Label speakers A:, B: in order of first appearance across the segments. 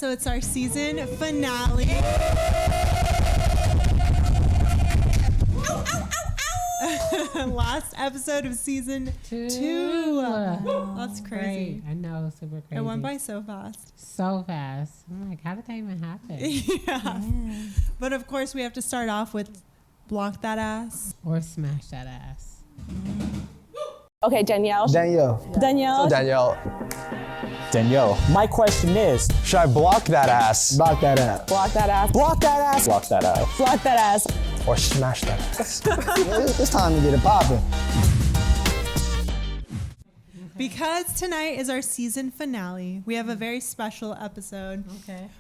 A: so it's our season finale. Last episode of season 2. That's crazy.
B: Great. I know, super crazy.
A: It went by so fast.
B: So fast. I'm like, how did that even happen?
A: Yeah. But of course, we have to start off with block that ass.
B: Or smash that ass.
C: Okay, Danielle.
D: Danielle.
E: My question is,
D: Should I block that ass?
E: block that ass.
C: Block that ass.
D: Block that ass?
E: Block that ass.
C: Block that ass.
D: Or smash that ass?
E: It's time to get it popping.
A: Because tonight is our season finale, we have a very special episode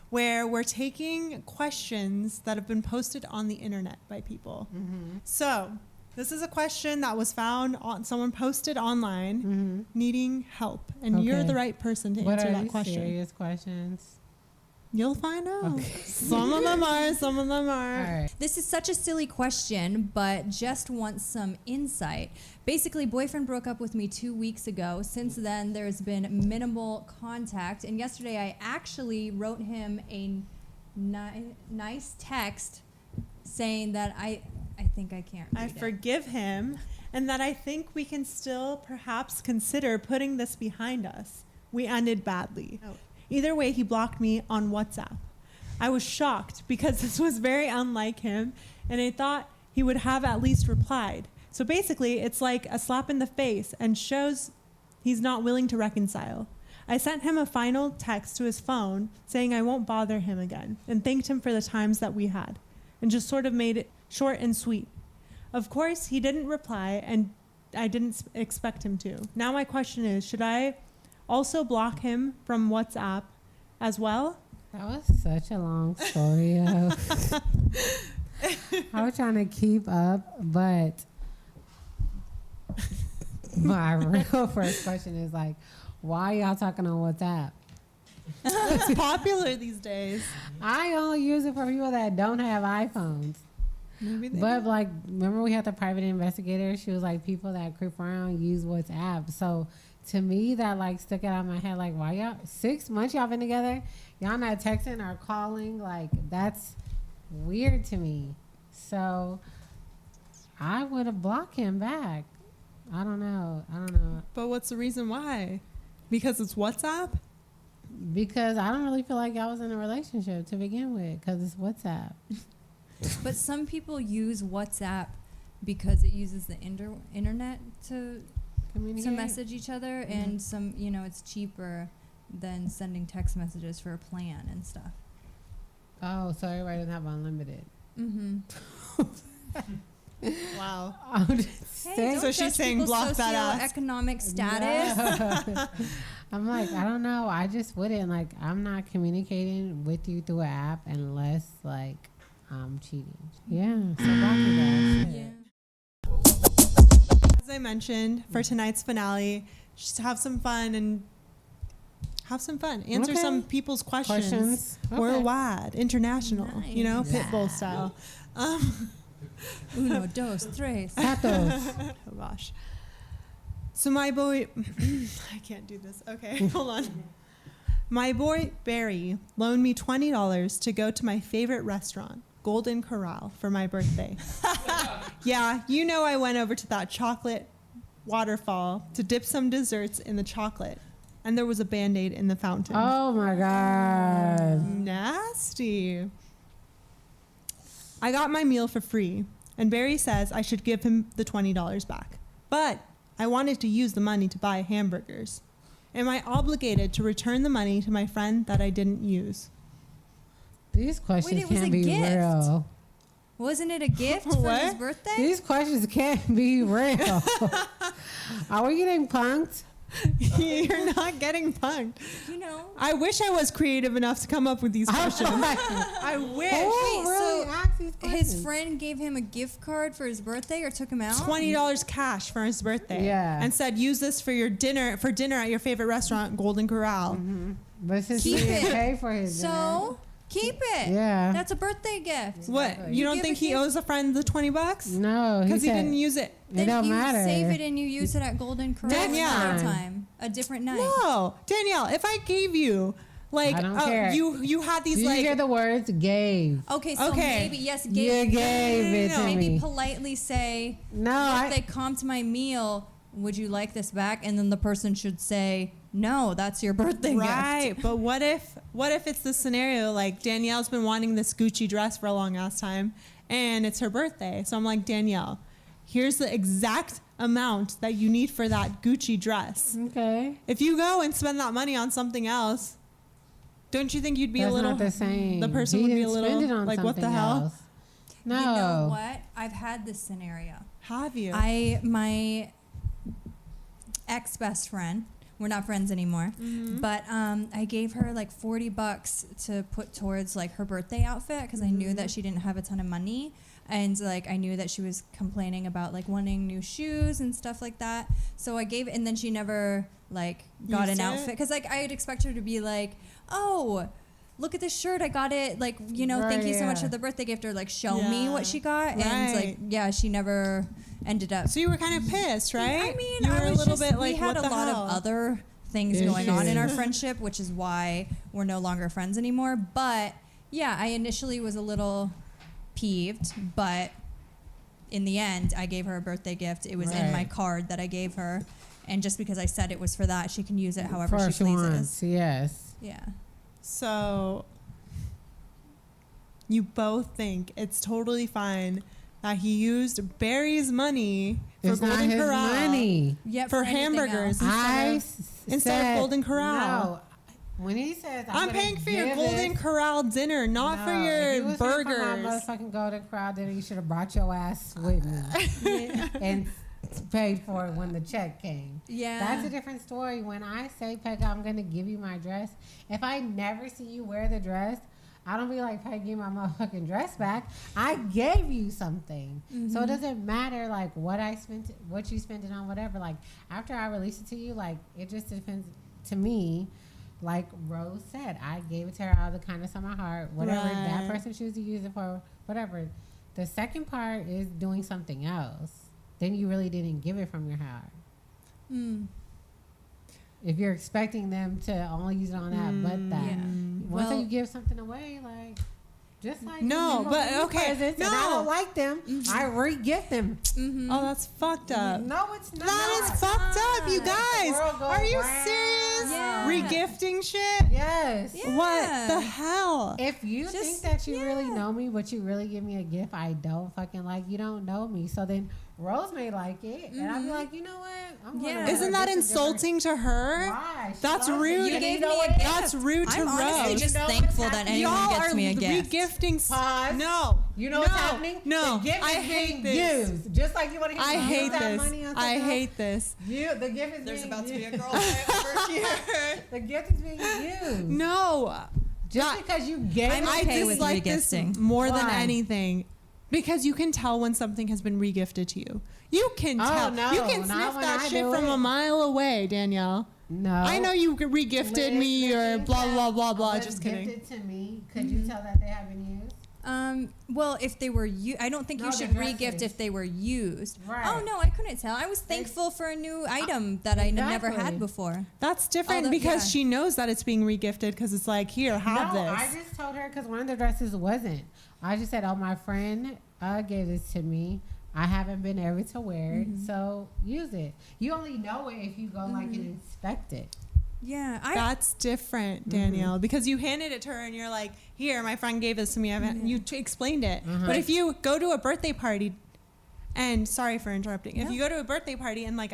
A: where we're taking questions that have been posted on the internet by people. So this is a question that was found on someone posted online needing help, and you're the right person to answer that question.
B: Serious questions?
A: You'll find out. Some of them are, some of them aren't.
B: All right.
F: This is such a silly question, but just want some insight. Basically, boyfriend broke up with me 2 weeks ago. Since then, there's been minimal contact. And yesterday, I actually wrote him a nice text saying that I think I can't read
A: I
F: it.
A: forgive him, and that I think we can still perhaps consider putting this behind us. We ended badly. Either way, he blocked me on WhatsApp. I was shocked because this was very unlike him, and I thought he would have at least replied. So basically, it's like a slap in the face and shows he's not willing to reconcile. I sent him a final text to his phone saying I won't bother him again and thanked him for the times that we had and just sort of made it short and sweet. Of course, he didn't reply, and I didn't expect him to. Now my question is, should I also block him from WhatsApp as well?
B: That was such a long story. I was trying to keep up, but my real first question is like, why y'all talking on WhatsApp?
A: It's popular these days.
B: I only use it for people that don't have iPhones.
A: Maybe they
B: But like, remember we had the private investigator? She was like, people that creep around use WhatsApp. So to me, that like stuck out in my head. Like, why y'all 6 months y'all been together? Y'all not texting or calling? Like, that's weird to me. So I would have blocked him back. I don't know.
A: But what's the reason why? Because it's WhatsApp?
B: Because I don't really feel like y'all was in a relationship to begin with. Because it's WhatsApp.
F: But some people use WhatsApp because it uses the internet to message each other, and some, it's cheaper than sending text messages for a plan and stuff.
B: Oh, so everybody doesn't have unlimited.
A: Wow.
B: I'm just
F: Hey,
B: saying.
F: don't
A: So she's
F: judge
A: saying
F: people's
A: block that ass.
F: socioeconomic status.
B: I'm like, I don't know. I just wouldn't. Like, I'm not communicating with you through an app unless, like, I'm cheating. Yeah. So block your ass.
A: As I mentioned, for tonight's finale, just have some fun and answer
B: Okay.
A: some people's questions.
B: Okay.
A: Worldwide, international,
F: Nice.
A: Pitbull style.
F: Uno, dos, tres.
B: Patos.
A: Oh gosh. So my boy, I can't do this. Okay, hold on. My boy Barry loaned me $20 to go to my favorite restaurant, Golden Corral, for my birthday. Yeah, I went over to that chocolate waterfall to dip some desserts in the chocolate, and there was a Band-Aid in the fountain.
B: Oh my God.
A: Nasty. I got my meal for free, and Barry says I should give him the $20 back. But I wanted to use the money to buy hamburgers. Am I obligated to return the money to my friend that I didn't use?
B: These questions
F: it was
B: can't
F: a
B: be
F: gift.
B: real.
F: Wasn't it a gift for
A: What?
F: his birthday?
B: These questions can't be real. Are we getting punked?
A: You're not getting punked. I wish I was creative enough to come up with these questions. I wish.
B: Who really asked these questions?
F: His friend gave him a gift card for his birthday, or took him out?
A: $20 cash for his birthday.
B: Yeah.
A: And said, use this for dinner at your favorite restaurant, Golden Corral.
B: But since
F: Keep
B: he didn't
F: it.
B: pay for his dinner.
F: So keep it.
B: Yeah.
F: That's a birthday gift.
A: What? You don't
F: give
A: think
F: a
A: he
F: gift-
A: owes a friend the $20?
B: No,
A: Because he
B: said
A: didn't use it.
B: It
F: Then
B: don't
F: you
B: matter.
F: save it and you use it at Golden Corral
A: Danielle.
F: another time, a different night.
A: No, Danielle, if I gave you Like,
B: I don't care.
A: you had these
B: Did
A: like
B: you hear the words gave?
F: Okay, so
A: Okay.
F: maybe yes,
B: You
F: gave
B: gave it to
F: maybe
B: me.
F: politely say,
B: No,
F: if they comped my meal, would you like this back? And then the person should say, no, that's your birthday
A: right.
F: gift.
A: But what if it's the scenario like Danielle's been wanting this Gucci dress for a long ass time, and it's her birthday. So I'm like, Danielle, here's the exact amount that you need for that Gucci dress.
B: Okay.
A: If you go and spend that money on something else, don't you think you'd be
B: That's
A: a little
B: not the same.
A: The person
B: He
A: would be
B: didn't
A: a little
B: spend it on
A: like, what the
B: something
A: hell?
B: else. No.
F: You know what? I've had this scenario.
A: Have you?
F: My ex best friend, we're not friends anymore, but I gave her like $40 to put towards like her birthday outfit because I knew that she didn't have a ton of money. And like I knew that she was complaining about like wanting new shoes and stuff like that. So I gave it, and then she never like got
A: Used
F: an
A: it?
F: outfit because like I'd expect her to be like, oh, look at this shirt, I got it, like, you know, thank you so much
B: Right,
F: for the birthday gift, or like show me
A: Yeah.
F: what she got. And like,
A: Right.
F: yeah, she never ended up.
A: So you were kind of pissed, right?
F: I mean,
A: you were
F: I was
A: a little
F: just,
A: bit like,
F: we had
A: what
F: a
A: the
F: lot
A: hell?
F: of other things
B: Issues.
F: going on in our friendship, which is why we're no longer friends anymore. But yeah, I initially was a little peeved, but in the end, I gave her a birthday gift. It was in my
B: Right.
F: card that I gave her. And just because I said it was for that, she can use it however
B: First
F: she pleases.
B: once, yes.
F: Yeah.
A: So you both think it's totally fine that he used Barry's money for
B: It's not
A: Golden
B: his
A: Corral
B: money.
F: Yeah,
A: for
F: anything
A: hamburgers
F: else.
A: instead of Golden Corral.
B: No. When he says
A: I'm
B: gonna
A: paying for your
B: give
A: Golden
B: it-
A: Corral dinner, not for
B: No, if you
A: your
B: was here for
A: burgers.
B: my motherfucking Golden Corral dinner, you should have brought your ass with me and paid for it when the check came.
F: Yeah.
B: That's a different story. When I say, Peggy, I'm going to give you my dress, if I never see you wear the dress, I don't be like, Peggy, give my motherfucking dress back. I gave you something. So it doesn't matter, like, what I spent, what you spent it on, whatever. Like, after I release it to you, like, it just depends to me. Like Rose said, I gave it to her out of the kindness of my heart. Whatever that
A: Right.
B: person chooses to use it for, whatever. The second part is doing something else. Then you really didn't give it from your heart.
F: Mm.
B: If you're expecting them to only use it on that, but that.
F: Yeah.
B: Once
F: Well-
B: you give something away, like, just like
A: No,
B: you
A: but
B: give me
A: okay,
B: presents and I
A: no.
B: don't like them, I re-gift them.
A: Oh, that's fucked up.
B: No, it's not.
A: That is fucked up, you
B: The
A: guys.
B: world goes
A: Are you
B: round.
A: serious?
F: Yeah.
A: Regifting shit?
B: Yes.
F: Yeah.
A: What the hell?
B: If you
F: Just-
B: think that you really know me, but you really give me a gift I don't fucking like, you don't know me. So then Rose may like it, and I'll be like, you know what? I'm gonna
F: Yeah.
B: let her
A: Isn't that
B: get a different-
A: insulting to her?
B: Why? She
A: That's
B: loves it.
A: rude.
F: You
B: And
F: gave
B: know
F: me a
B: what?
F: gift.
A: That's rude to
F: I'm honestly
A: Rose.
F: just
B: You know
F: thankful
B: what's
F: that
B: happening?
F: anyone
A: Y'all
F: gets
A: are
F: me a gift.
A: regifting.
B: Pause.
A: No.
B: You know
A: no,
B: what's happening?
A: No.
B: The gift
A: I
B: is
A: hate
B: being
A: this.
B: used. Just like you want to
A: I hate
B: that
A: this.
B: money on
A: I
B: something
A: hate
B: else.
A: this.
B: The gift is
F: There's
B: being
F: about to be a
B: used.
F: girl fight over here.
B: The gift is being used.
A: No.
B: Just because you gave
F: I'm
B: it,
A: I
F: okay with
A: dislike this
F: regifting.
A: more than
B: Why?
A: anything. Because you can tell when something has been regifted to you. You can
B: Oh,
A: tell.
B: no,
A: You can
B: not
A: sniff
B: when
A: that
B: I
A: shit
B: do
A: from
B: it.
A: a mile away, Danielle.
B: No.
A: I know you regifted me or
B: Listen,
A: blah, blah, blah, blah.
B: was
A: Just kidding.
B: gifted to me. Could you tell that they have been used?
F: Well, if they were I don't think
B: No,
F: you
B: the
F: should re-gift
B: dresses.
F: if they were used.
B: Right.
F: Oh no, I couldn't tell. I was thankful for a new item that I never
B: exactly.
F: had before.
A: That's different
F: Although-
A: because
F: yeah.
A: she knows that it's being regifted because it's like, here, have
B: No,
A: this.
B: I just told her because one of the dresses wasn't. I just said, oh, my friend gave this to me. I haven't been able to wear it, so use it. You only know it if you go like and inspect it.
F: Yeah,
A: That's different, Danielle, because you handed it to her and you're like, here, my friend gave this to me. You explained it. But if you go to a birthday party, and sorry for interrupting, if you go to a birthday party and like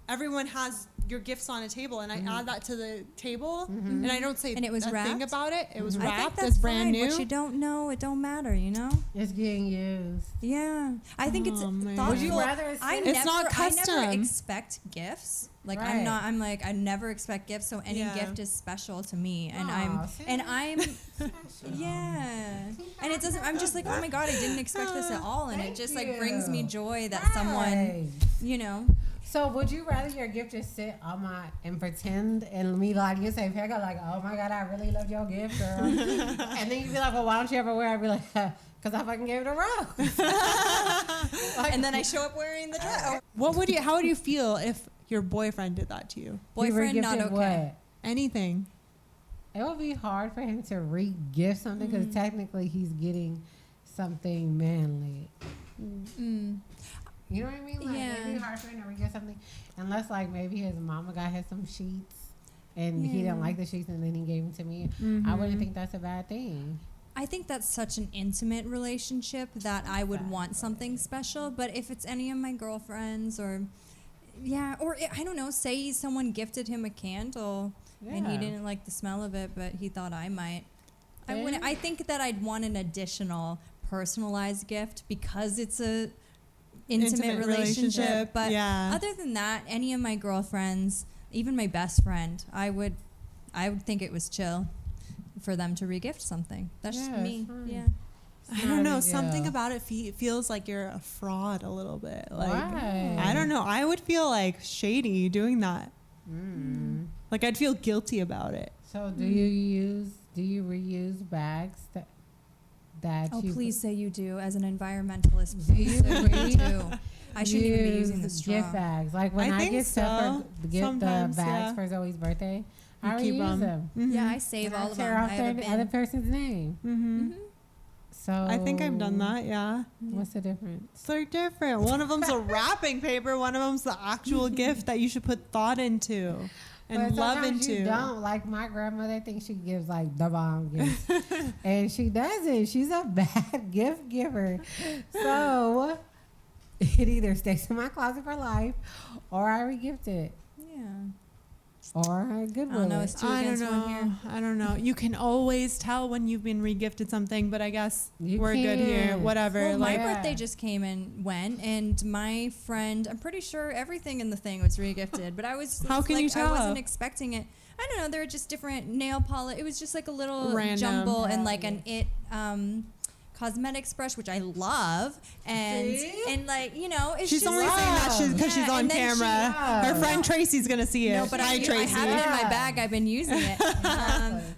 A: everyone has your gifts on a table and I add that to the table and I don't say
F: And it was
A: a thing
F: wrapped?
A: about it. It was
F: I think
A: wrapped
F: that's
A: as brand
F: fine.
A: new.
F: What you don't know, it don't matter. You know.
B: It's getting used.
F: Yeah, I think it's
A: Oh, man.
F: thoughtful.
B: Would you rather it
F: I
B: sit-
A: It's not
F: I
A: custom.
F: never expect gifts. Like
B: Right.
F: I'm like I never expect gifts, so any
A: Yeah.
F: gift is special to me, and
B: Aw, see?
F: I'm yeah, and it doesn't. I'm just like, oh my god, I didn't expect this at all, and it
B: Thank
F: just like brings me
B: you.
F: joy that someone,
B: Right.
F: you know.
B: So would you rather your gift just sit on my and pretend and me like you say, Peggy, like, oh my god, I really love your gift, girl, and then you be like, well, why don't you ever wear it? I'd be like, because I fucking gave it a Rose.
F: And then I show up wearing the dress.
A: How would you feel if your boyfriend did that to you?
F: Boyfriend, not
B: re-gifted
F: okay.
B: What?
A: Anything.
B: it would be hard for him to re-gift something because technically he's getting something manly. You know what I mean? Like,
F: Yeah.
B: it'd be hard for him to re-gift something unless, like, maybe his mama got him some sheets and he didn't like the sheets and then he gave them to me. I wouldn't think that's a bad thing.
F: I think that's such an intimate relationship that I would want something special. But if it's any of my girlfriends or I don't know, say someone gifted him a candle and he
B: Yeah.
F: didn't like the smell of it, but he thought I might. I
B: Yeah.
F: wouldn't. I think that I'd want an additional personalized gift because it's a intimate relationship. But other than that, any of my girlfriends, even my best friend, I would think it was chill for them to regift something. That's just
B: Yeah,
F: me.
B: it's fine.
F: Yeah.
A: I don't know.
B: Not a big
A: Something
B: deal.
A: about it feels like you're a fraud a little bit. Like,
B: Why?
A: I don't know. I would feel like shady doing that. Like, I'd feel guilty about it.
B: So do you reuse bags that
F: Oh,
B: you
F: please say you do. As an environmentalist,
B: Do
F: please
B: you
F: say you
B: really
F: do. I shouldn't even be using the
B: use
F: straw.
B: gift bags? Like when
A: I
B: I
A: think
B: get stuff
A: so.
B: get the
A: Sometimes,
B: bags
A: yeah.
B: for Zoe's birthday, I
A: keep
B: reuse
A: 'em.
B: them.
F: Yeah, I save
B: And
F: all
B: I
F: of
B: tear
F: them.
B: off
F: I have a
B: the other
F: bin.
B: person's name. So
A: I think I've done that. Yeah.
B: What's the difference?
A: They're different. One of them's a wrapping paper. One of them's the actual gift that you should put thought into and
B: But
A: love
B: sometimes
A: into.
B: you don't. Like my grandmother thinks she gives like the bomb gifts, and she doesn't. She's a bad gift giver. So it either stays in my closet for life, or I regift it,
F: Yeah.
B: or I
F: I
B: goodwill
F: don't know.
B: it.
F: It's two
A: I don't
F: against one
A: know.
F: here.
A: I don't know. You can always tell when you've been regifted something, but I guess
B: You
A: we're good here.
B: can't.
A: Whatever.
F: Well, my
A: like,
B: Yeah.
F: birthday just came and went, and my friend, I'm pretty sure everything in the thing was regifted, but I was
A: How can
F: like,
A: you tell?
F: I wasn't expecting it. I don't know. There were just different nail polish. It was just like a little
A: Random.
F: jumble and
B: Yeah,
F: like an cosmetics brush, which I love, and
B: See?
F: and like it's
A: she's
F: just
A: only saying that because she's
F: Yeah,
A: on
F: and then
A: camera. Her friend Tracy's gonna see it.
F: No, but
A: Hi,
F: I
A: Tracy.
F: have it in my
B: Yeah.
F: bag. I've been using it.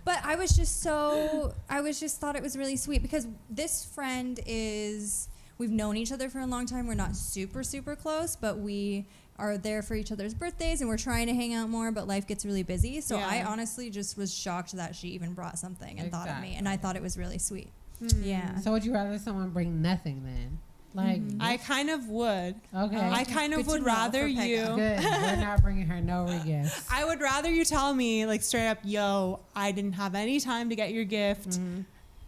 F: But I was just thought it was really sweet because this friend we've known each other for a long time. We're not super, super close, but we are there for each other's birthdays and we're trying to hang out more, but life gets really busy. So
A: Yeah.
F: I honestly just was shocked that she even brought something and thought of me.
B: Exactly.
F: And I thought it was really sweet. Yeah.
B: So would you rather someone bring nothing then? Like
A: I kind of would.
B: okay,
A: I kind of
F: Good to
A: would
F: know
A: rather
F: for
A: you.
F: Pega.
B: good. We're not bringing her no gifts.
A: I would rather you tell me like straight up, yo, I didn't have any time to get your gift.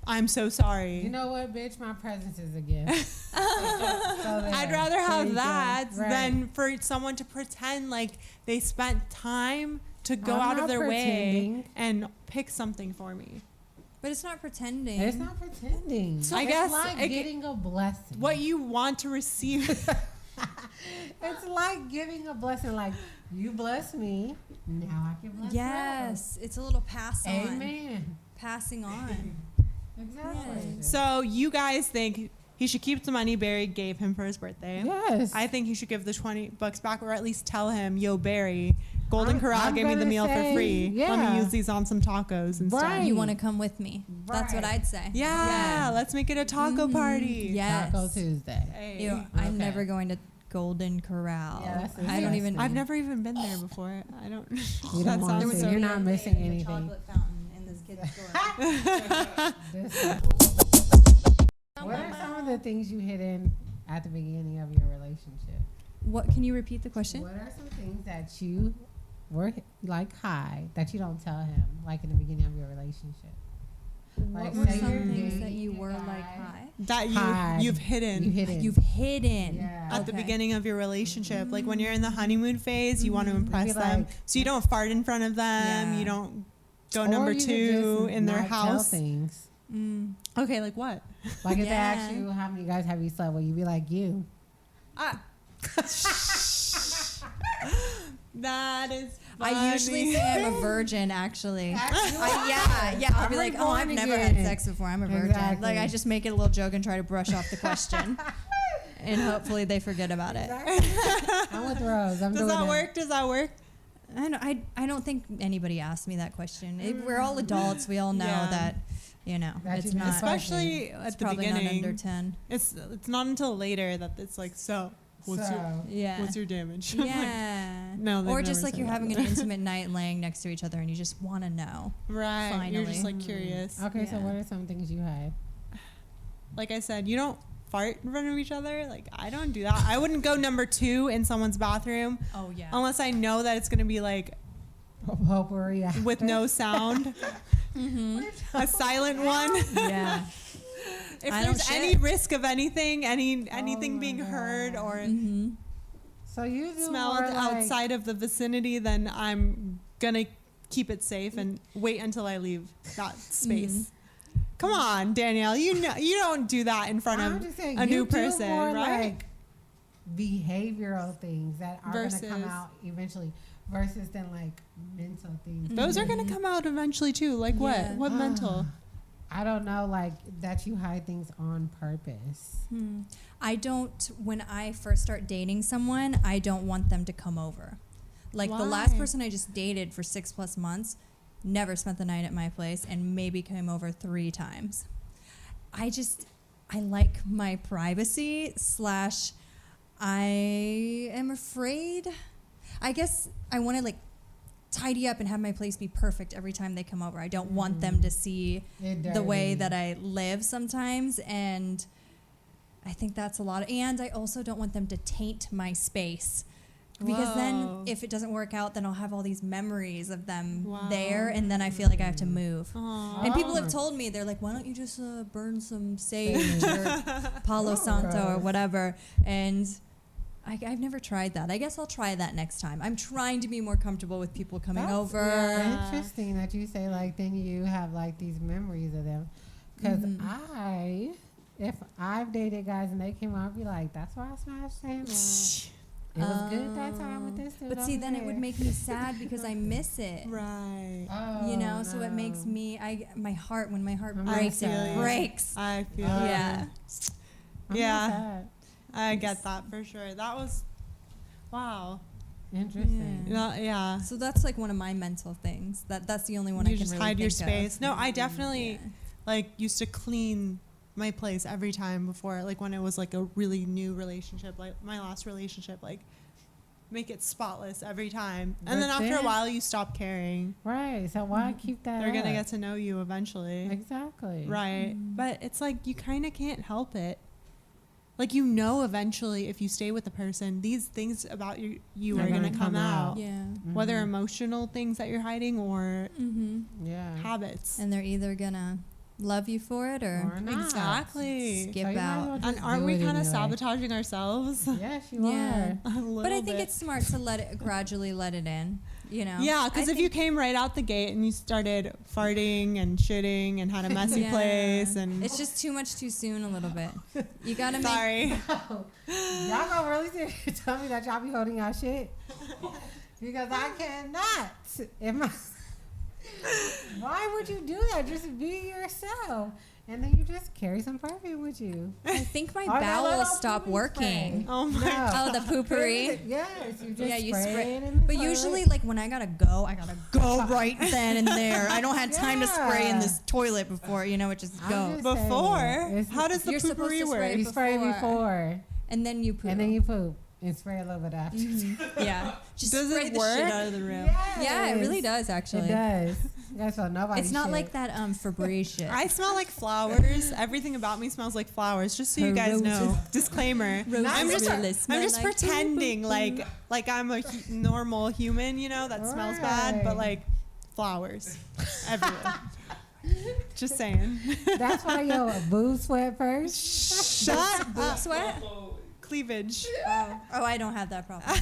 A: I'm so sorry.
B: You know what, bitch? My presence is a gift.
A: I'd rather have that
B: Right.
A: than for someone to pretend like they spent time to go
B: I'm
A: out of
B: not
A: their
B: pretending.
A: way and pick something for me.
F: But it's not pretending.
B: It's not pretending.
A: I
B: It's
A: guess
B: like
A: it-
B: getting a blessing.
A: What you want to receive.
B: It's like giving a blessing. Like you bless me, now I can bless
F: Yes. It's a little pass on.
B: others. Amen.
F: Passing on.
B: Exactly.
A: So you guys think he should keep the money Barry gave him for his birthday?
B: Yes.
A: I think he should give the $20 back, or at least tell him, yo, Barry, Golden Corral
B: I'm
A: gave me the
B: gonna
A: meal for
B: say,
A: free. Let
B: yeah.
A: me use these on some tacos and
B: Right.
A: stuff.
F: You want to come with me? That's what
B: Right.
F: I'd say.
A: Yeah, let's make it a taco party.
F: Yes.
B: Taco Tuesday.
A: Hey.
F: Ew, I'm
B: Okay.
F: never going to Golden Corral.
B: Yeah, that's
F: I don't even.
B: disgusting.
A: I've never even been there before. I don't.
B: You
A: that
B: don't want
A: sounds
B: to.
A: so
B: You're not missing anything.
F: fountain in this kid's store.
B: What are some of the things you hid in at the beginning of your relationship?
F: What? Can you repeat the question?
B: What are some things that you were like hide that you don't tell him, like in the beginning of your relationship?
F: What
B: Like,
F: were
B: say
F: some
B: you're
F: things that
B: dating
F: you
B: a
F: were
B: guy.
F: like high?
A: That
B: Hide.
A: you've hidden.
B: You hid it.
F: You've hidden.
B: Yeah.
A: At the
F: Okay.
A: beginning of your relationship, like when you're in the honeymoon phase, you want to impress
B: Be
A: them,
B: like-
A: so you don't fart in front of them.
F: Yeah.
A: You don't go
B: Or
A: number
B: you could
A: 2
B: just
A: in their
B: not tell
A: house.
B: things.
A: Okay, like what?
B: Like if they
F: Yeah.
B: ask you how many guys have you slept with, you be like you.
A: That is.
F: I usually
A: funny.
F: say I'm a virgin, actually.
B: Yeah.
F: I'll be
B: I'm
F: like, oh, I've
B: born
F: never had
B: again.
F: sex before. I'm a virgin.
B: Exactly.
F: Like, I just make it a little joke and try to brush off the question. And hopefully they forget about it.
B: I'm with Rose. I'm
A: Does
B: doing
A: that work? Does that work?
F: I don't think anybody asked me that question. We're all adults. We all know
A: Yeah.
F: that,
B: That
F: it's
B: you
F: not.
B: missed
A: Especially
F: It's
A: at the
F: probably
A: beginning.
F: not under 10.
A: It's not until later that it's like, so what's your
F: Yeah.
A: what's your damage?
F: Yeah.
A: No, they've
F: Or just
A: never
F: like
A: said
F: you're
A: that.
F: having an intimate night laying next to each other and you just want to know.
A: Right. You're just
F: Finally.
A: like curious.
B: Okay, so
F: Yeah.
B: what are some things you hide?
A: Like I said, you don't fart in front of each other. Like I don't do that. I wouldn't go number 2 in someone's bathroom
F: Oh, yeah.
A: unless I know that it's gonna be like
B: Potpourri after.
A: with no sound, a silent one.
F: Yeah.
A: If
F: I don't
A: there's any
F: shit.
A: risk of anything
B: Oh
A: being
B: my
A: heard
B: God.
A: or
F: Mm-hmm.
B: So you do
A: smelled
B: more like,
A: outside of the vicinity, then I'm gonna keep it safe and wait until I leave that space. Come on, Danielle, you know you don't do that in front
B: I'm
A: of
B: just saying,
A: a
B: you
A: new
B: do
A: person,
B: more
A: right?
B: Like behavioral things that are going to come
A: Versus-
B: out eventually, versus than like mental things.
A: Those are gonna come out eventually too. Like
F: Yeah.
A: what? What mental?
B: I don't know, like that you hide things on purpose.
F: I don't, when I first start dating someone, I don't want them to come over. Like the last
A: Why?
F: person I just dated for 6+ months never spent the night at my place and maybe came over 3 times. I like my privacy / I am afraid. I guess I want to like tidy up and have my place be perfect every time they come over. I don't want them to see the way that I live sometimes, and I think that's a lot. And I also don't want them to taint my space, because
A: Whoa.
F: then if it doesn't work out, then I'll have all these memories of them
A: Wow.
F: there, and then I feel like I have to move.
A: Aw.
F: And people have told me, they're like, why don't you just burn some sage or Palo Santo or
B: gross.
F: whatever? And I've never tried that. I guess I'll try that next time. I'm trying to be more comfortable with people coming
B: That's
F: over.
B: interesting that you say like then you have like these memories of them, because if I've dated guys and they came out, I'd be like, that's why I smashed him. It was good that time with this dude.
F: But see,
B: over
F: then it would
B: there."
F: make me sad because I miss it.
A: Right.
B: Oh,
F: You know, so it
B: no.
F: makes me, when my heart
B: I
F: breaks,
B: feel
F: it
B: you.
F: breaks.
A: I feel
B: Oh.
F: Yeah.
B: I'm not
A: Yeah.
B: sad.
A: I get that for sure. That was wow.
B: Interesting.
A: Yeah.
F: So that's like one of my mental things. That's the only one I
A: You
F: can
A: just
F: really
A: hide your
F: think of.
A: space. No, I definitely
F: Yeah.
A: like used to clean my place every time before, like when it was like a really new relationship, like my last relationship, like make it spotless every time. And
B: But
A: then after a
B: then-
A: while you stop caring.
B: Right. So why keep that?
A: They're gonna
B: up?
A: get to know you eventually.
B: Exactly.
A: Right. But it's like you kind of can't help it. Like you know eventually if you stay with the person, these things about you
B: They're
A: are going to
B: gonna
A: come
B: come
A: out.
B: out.
F: Yeah.
A: Whether emotional things that you're hiding or
F: Mm-hmm.
B: Yeah.
A: habits.
F: And they're either gonna love you for it or
B: Or not.
A: Exactly.
F: skip
B: So you might as
F: out.
B: well
A: And
B: just
A: aren't
B: do
A: we
B: it
A: kind of
B: anyway.
A: sabotaging ourselves?
B: Yes, you
F: Yeah.
B: are.
A: A little
F: But I think
A: bit.
F: it's smart to gradually let it in. You know.
A: Yeah, because
F: I
A: if you
F: think-
A: came right out the gate and you started farting and shitting and had a messy
F: Yeah.
A: place and
F: It's just too much too soon a little bit. You gotta make.
A: sorry.
B: Y'all gonna really sit here and tell me that y'all be holding y'all shit? Because I cannot. Why would you do that? Just be yourself. And then you just carry some perfume with you.
F: I think my
B: Or that
F: bowels
B: little
F: stop
B: poo-poo
F: working.
B: spray.
A: Oh my
B: No.
F: Oh, the poopery.
B: Yes, you just
F: Yeah, you
B: spray,
F: spray.
B: it in the
F: But
B: toilet.
F: usually, like when I gotta go right then and there. I don't have time to spray in
B: Yeah.
F: this toilet before, it just
B: I'm
F: goes.
B: just
A: Before?
B: saying, it's-
A: How does the
F: You're supposed
A: poopery
F: to spray
A: work?
B: you spray
F: before.
B: before,
F: And then you poop.
B: and then you poop and spray a little bit after.
F: yeah. Just
A: Does
F: spray
A: it
F: the
A: work?
F: shit out of the room.
B: Yes.
F: Yeah, it really does actually.
B: It does. That's what nobody.
F: It's not like that Febreze shit.
A: I smell like flowers. Everything about me smells like flowers. Just so you guys know. Disclaimer. I'm just
F: really smell
A: I'm just
F: like
A: pretending like I'm a normal human, that smells bad, but
B: Right.
A: like flowers everywhere. Just saying.
B: That's why your boobs sweat first.
A: Shut
F: Boob
A: up.
F: sweat?
A: Cleavage.
F: Oh, I don't have that problem.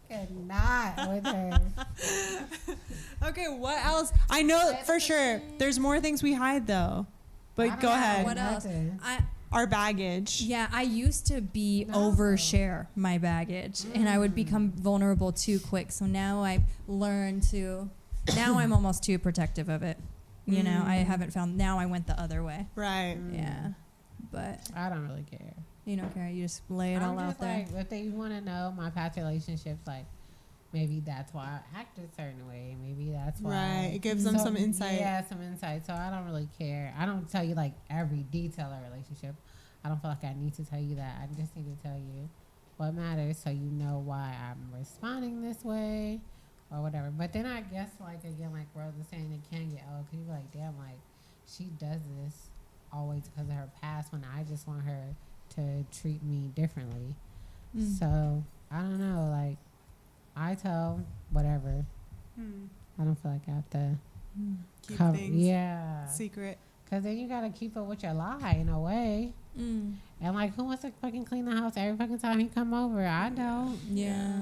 B: Cannot with her.
A: Okay, what else? I know for sure there's more things we hide though. But go ahead.
F: What else?
B: Nothing.
A: Our baggage.
F: Yeah, I used to be overshare my baggage, and I would become vulnerable too quick. So now I've learned to. Now I'm almost too protective of it. I haven't found. Now I went the other way.
A: Right.
F: Yeah, but
B: I don't really care.
F: you don't care. You just lay it all
B: I'm
F: out
B: just
F: there.
B: like, if they want to know my past relationships, like maybe that's why I act a certain way. Maybe that's why.
A: Right. It gives them some insight.
B: Yeah, some insight. So I don't really care. I don't tell you like every detail of a relationship. I don't feel like I need to tell you that. I just need to tell you what matters, so you know why I'm responding this way or whatever. But then I guess, like, again, like Rose was saying, it can get old because you're like, damn, like, she does this always because of her past when I just want her to treat me differently. So, I don't know, like, I tell whatever. I don't feel like I have to
A: Keep
B: cover.
A: things
B: Yeah.
A: secret.
B: Because then you got to keep up with your lie in a way. And, like, who wants to fucking clean the house every fucking time he come over? I don't.
F: Yeah.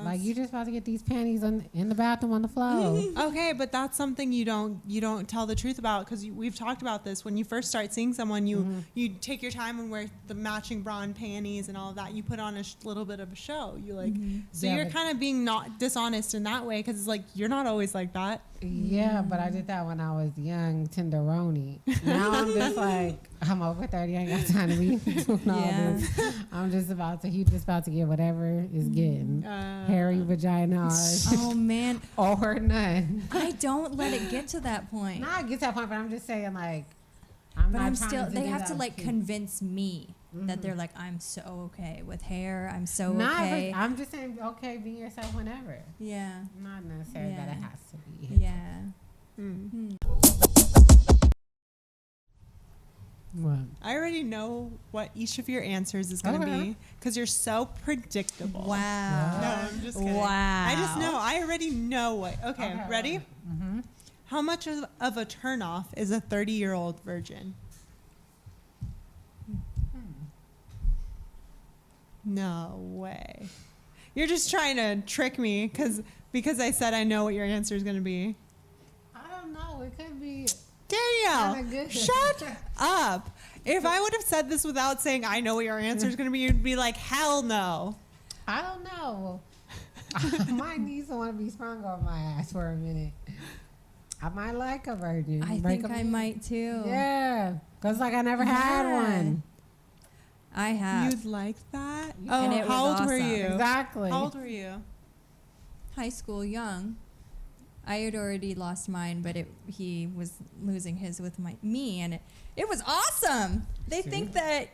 B: Like, you just about to get these panties in the bathroom on the floor.
A: Okay, but that's something you don't tell the truth about, because we've talked about this. When you first start seeing someone, you take your time and wear the matching bra and panties and all of that. You put on a little bit of a show. You like, so
B: Yeah,
A: you're
B: but-
A: kind of being not dishonest in that way, because it's like you're not always like that.
B: Yeah, but I did that when I was young, tenderoni. Now I'm just like, I'm over 30. I ain't got time to be doing all
F: Yeah.
B: this. I'm just he just about to get whatever is getting. Hairy vagina
F: Oh man,
B: or none.
F: I don't let it get to that point.
B: Nah, I get to that point, but I'm just saying, like,
F: But
B: not
F: I'm
B: trying
F: still.
B: to
F: They
B: do
F: have
B: that
F: to like
B: shit.
F: convince me that they're like, I'm so okay with hair. I'm so
B: Nah,
F: okay.
B: but I'm just saying, okay, be yourself whenever.
F: Yeah.
B: Not necessarily that it
F: Yeah.
B: has to be.
F: Yeah.
B: What?
A: I already know what each of your answers is going to
B: Okay.
A: be, because you're so predictable.
F: Wow.
A: No, I'm just kidding.
F: Wow.
A: I just know. I already know what. Okay,
B: Okay.
A: ready?
B: Mm-hmm.
A: How much of a turnoff is a 30-year-old virgin? No way. You're just trying to trick me because I said I know what your answer is going to be.
B: I don't know. It could be.
A: Danielle,
B: Kinda good.
A: shut up. If I would have said this without saying I know what your answer is going to be, you'd be like, hell no.
B: I don't know. I might need someone to be sprung on my ass for a minute. I might like a virgin.
F: I
B: Break
F: think
B: a
F: I
B: man.
F: might too.
B: Yeah, cause like I never had
F: Yeah.
B: one.
F: I have.
A: You'd like that?
B: And
A: Oh,
F: it
A: how
F: was
A: old were
F: awesome.
A: you?
B: Exactly.
A: How old were you?
F: High school, young. I had already lost mine, but he was losing his with me, and it was awesome. They think that,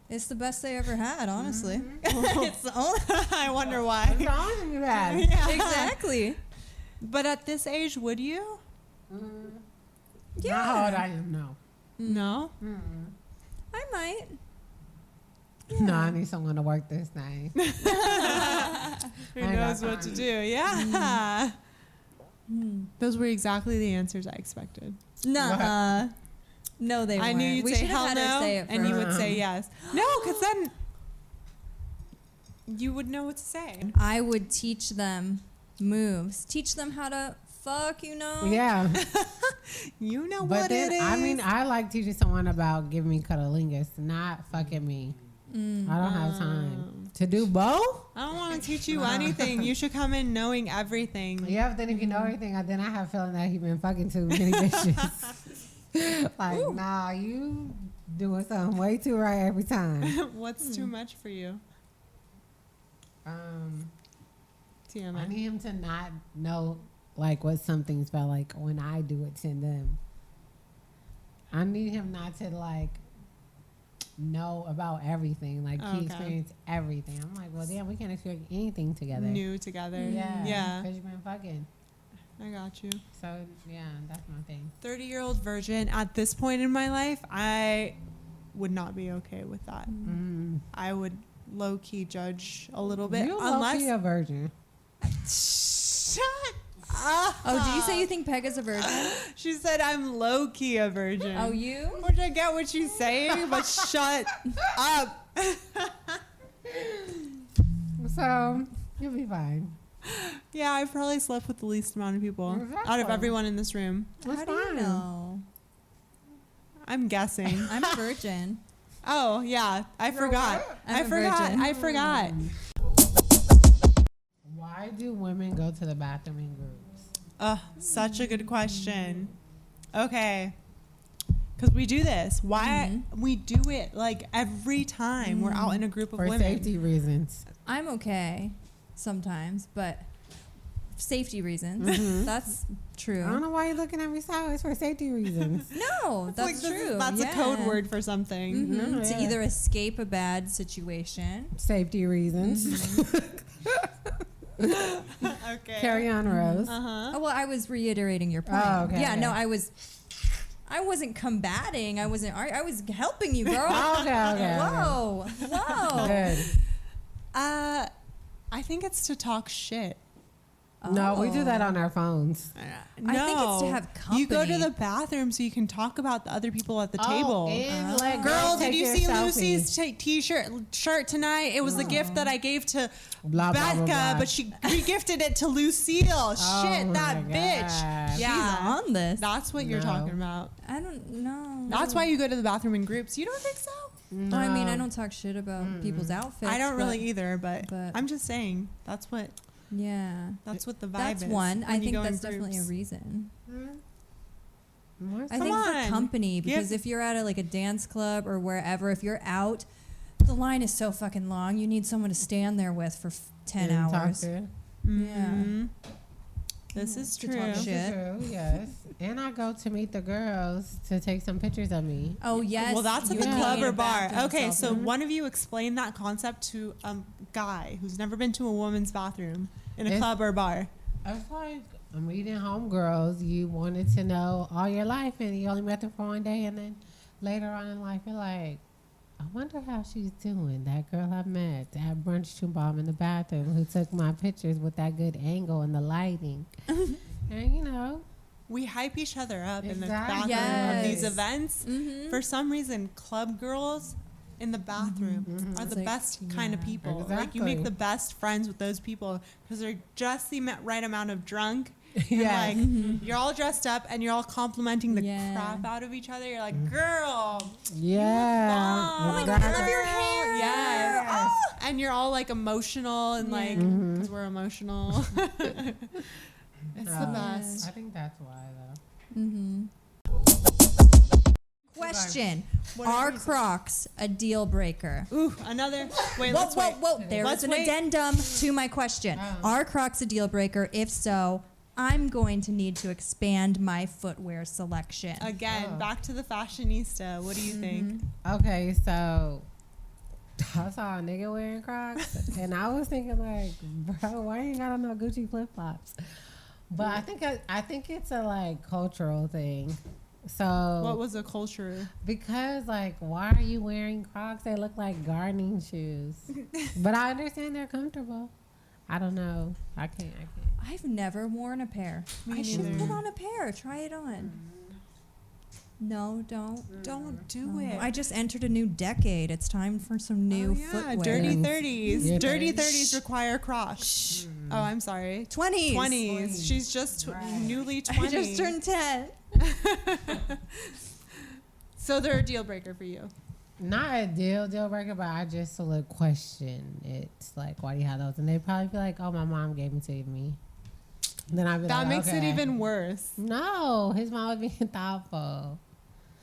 F: it's the best they ever had, honestly. It's the only.
A: I wonder why.
B: What's wrong with you, man?
A: Yeah.
F: Exactly.
A: But at this age, would you?
B: Yeah. How old I am now?
A: No.
F: I might.
B: No, I need someone to work this thing.
A: Who
B: I got
A: knows what to
B: time.
A: do? Yeah. Those were exactly the answers I expected.
F: Nuh-uh. No, they weren't.
A: I knew you'd
F: we
A: say
F: should have
A: hell
F: had
A: no,
F: her say it
A: and you
F: first.
A: would say yes. No, because then you would know what to say.
F: I would teach them moves. Teach them how to fuck,
B: Yeah,
A: You know
B: but
A: what
B: then
A: it is.
B: I mean, I like teaching someone about giving me cunnilingus, not fucking me. I don't have time to do both.
A: I don't want to teach you anything. You should come in knowing everything.
B: Yeah, but then if you know everything, then I have a feeling that he been fucking too many bitches. Like, nah, you doing something way too right every time.
A: What's too much for you?
B: I
A: TMI.
B: need him to not know like what some things felt like when I do it to them. I need him not to like know about everything. Like
A: Okay.
B: he experienced everything. I'm like, well, damn, we can't experience anything together.
A: New together.
B: Yeah,
A: Yeah.
B: because you've been fucking.
A: I got you.
B: So yeah, that's my thing.
A: 30-year-old virgin at this point in my life, I would not be okay with that. I would low-key judge a little bit.
B: You
A: unless
B: low-key a virgin.
A: Shut up.
F: Oh, did you say you think Peg is a virgin?
A: She said I'm low-key a virgin.
F: Oh, you?
A: Which I get what she's saying, but shut up.
B: So you'll be fine.
A: Yeah, I probably slept with the least amount of people out of
B: Exactly.
A: everyone in this room.
B: That's
F: How do you
B: fine.
F: know?
A: I'm guessing.
F: I'm a virgin.
A: Oh, yeah. I forgot.
F: I'm a virgin.
A: I forgot.
B: Why do women go to the bathroom in groups?
A: Such a good question. Okay. Because we do this. Why we do it like every time we're out in a group of
B: For
A: women.
B: safety reasons.
F: I'm okay sometimes, but safety reasons. That's true.
B: I don't know why you're looking at me sideways for safety reasons.
F: No, that's true.
A: That's a code word for something.
F: Mhm.
B: No,
F: To
B: yeah.
F: either escape a bad situation.
B: Safety reasons.
A: Okay.
B: Carry on, Rose.
A: Uh-huh.
F: Oh, well, I was reiterating your point.
B: Oh, okay,
F: Yeah,
B: okay.
F: no, I wasn't combating. I was helping you, girl.
B: Okay.
F: Whoa.
B: Good.
A: I think it's to talk shit.
B: No, we do that
F: Oh.
B: on our phones.
A: No.
F: I think it's to have
A: You go to
F: company.
A: the bathroom so you can talk about the other people at the
B: Oh,
A: table.
B: and let
A: Girl,
B: girls
A: did
B: take
A: you
B: their
A: see
B: selfie.
A: Lucy's shirt tonight? It was the gift that I gave to
B: Blah, blah,
A: Becca,
B: blah, blah.
A: but she regifted it to Lucille. Shit, that
B: my
A: bitch.
B: gosh.
A: Yeah,
F: She's on this.
A: that's what you're
B: No.
A: talking about.
F: I don't know.
A: That's why you go to the bathroom in groups. You don't think so?
F: No, I mean, I don't talk shit about people's outfits.
A: I don't really
F: but-
A: either, but
F: but-
A: I'm just saying that's what
F: Yeah.
A: the vibe
F: That's
A: is.
F: one.
A: when
F: I
A: you
F: think
A: go in
F: that's definitely a
A: groups.
F: reason.
B: More
F: I
A: Come
F: think
A: on.
F: for company,
A: You
F: because
A: have-
F: if you're at a dance club or wherever, if you're out, the line is so fucking long. You need someone to stand there with for 10
B: and talk
F: hours.
B: to.
A: Mhm. This is
F: To
A: true.
F: talk
B: This
F: shit.
B: is true, yes. And I go to meet the girls to take some pictures of me.
F: Oh yes.
A: Well, that's at
F: you
A: the
F: need
A: club
F: a
A: or bar.
F: bathroom
A: Okay,
F: selfie.
A: so one of you explain that concept to a guy who's never been to a woman's bathroom in a
B: It's-
A: club or bar.
B: It's like I'm meeting homegirls you wanted to know all your life, and you only met them for one day, and then later on in life, you're like, I wonder how she's doing. That girl I met at Brunch Chumbam in the bathroom who took my pictures with that good angle and the lighting. And, you know,
A: We hype each other up in the
B: Exactly.
A: bathroom of these
F: Yes.
A: events.
F: Mhm.
A: For some reason, club girls in the bathroom are
F: It's
A: the
F: like-
A: best kind of people. Like you
B: Exactly.
A: make the best friends with those people because they're just the right amount of drunk. And
B: Yes.
A: like you're all dressed up and you're all complimenting the
F: Yeah.
A: crap out of each other. You're like, girl,
B: yeah.
A: oh my
B: exactly.
A: God, I love your hair. Yes.
B: Yes.
A: And you're all like emotional and like,
B: Mhm.
A: because we're emotional. It's the best.
B: I think that's why, though.
F: Mm-hmm. Question:
A: What are
F: Are
A: your reasons?
F: Crocs a deal breaker?
A: Ooh, another. Wait,
F: Whoa,
A: let's
F: whoa,
A: wait.
F: whoa! There
A: Let's
F: is an
A: wait.
F: addendum to my question.
B: Oh.
F: Are Crocs a deal breaker? If so, I'm going to need to expand my footwear selection.
A: Again,
B: Oh.
A: back to the fashionista. What do you think?
B: Okay, so I saw a nigga wearing Crocs, and I was thinking like, bro, why you ain't got on no Gucci flip flops? But I think it's a like cultural thing. So
A: What was the culture?
B: because like, why are you wearing Crocs? They look like gardening shoes. But I understand they're comfortable. I don't know. I can't.
F: I've never worn a pair.
A: Me
F: I should
A: neither.
F: put on a pair. Try it on. No, don't.
A: Don't do
F: No.
A: it.
F: I just entered a new decade. It's time for some new footwear.
A: dirty
B: Mm.
A: 30s.
B: Yeah,
A: Dirty
B: 30s.
A: 30s require Crocs. Oh, I'm sorry.
F: 20s.
A: 20s. She's just newly 20.
F: I just turned 10.
A: So they're a deal breaker for you.
B: Not a deal breaker, but I just would question. It's like, why do you have those? And they probably be like, oh, my mom gave them to me. Then I'd be
A: That
B: like,
A: makes it
B: okay.
A: even worse.
B: No, his mom was being thoughtful.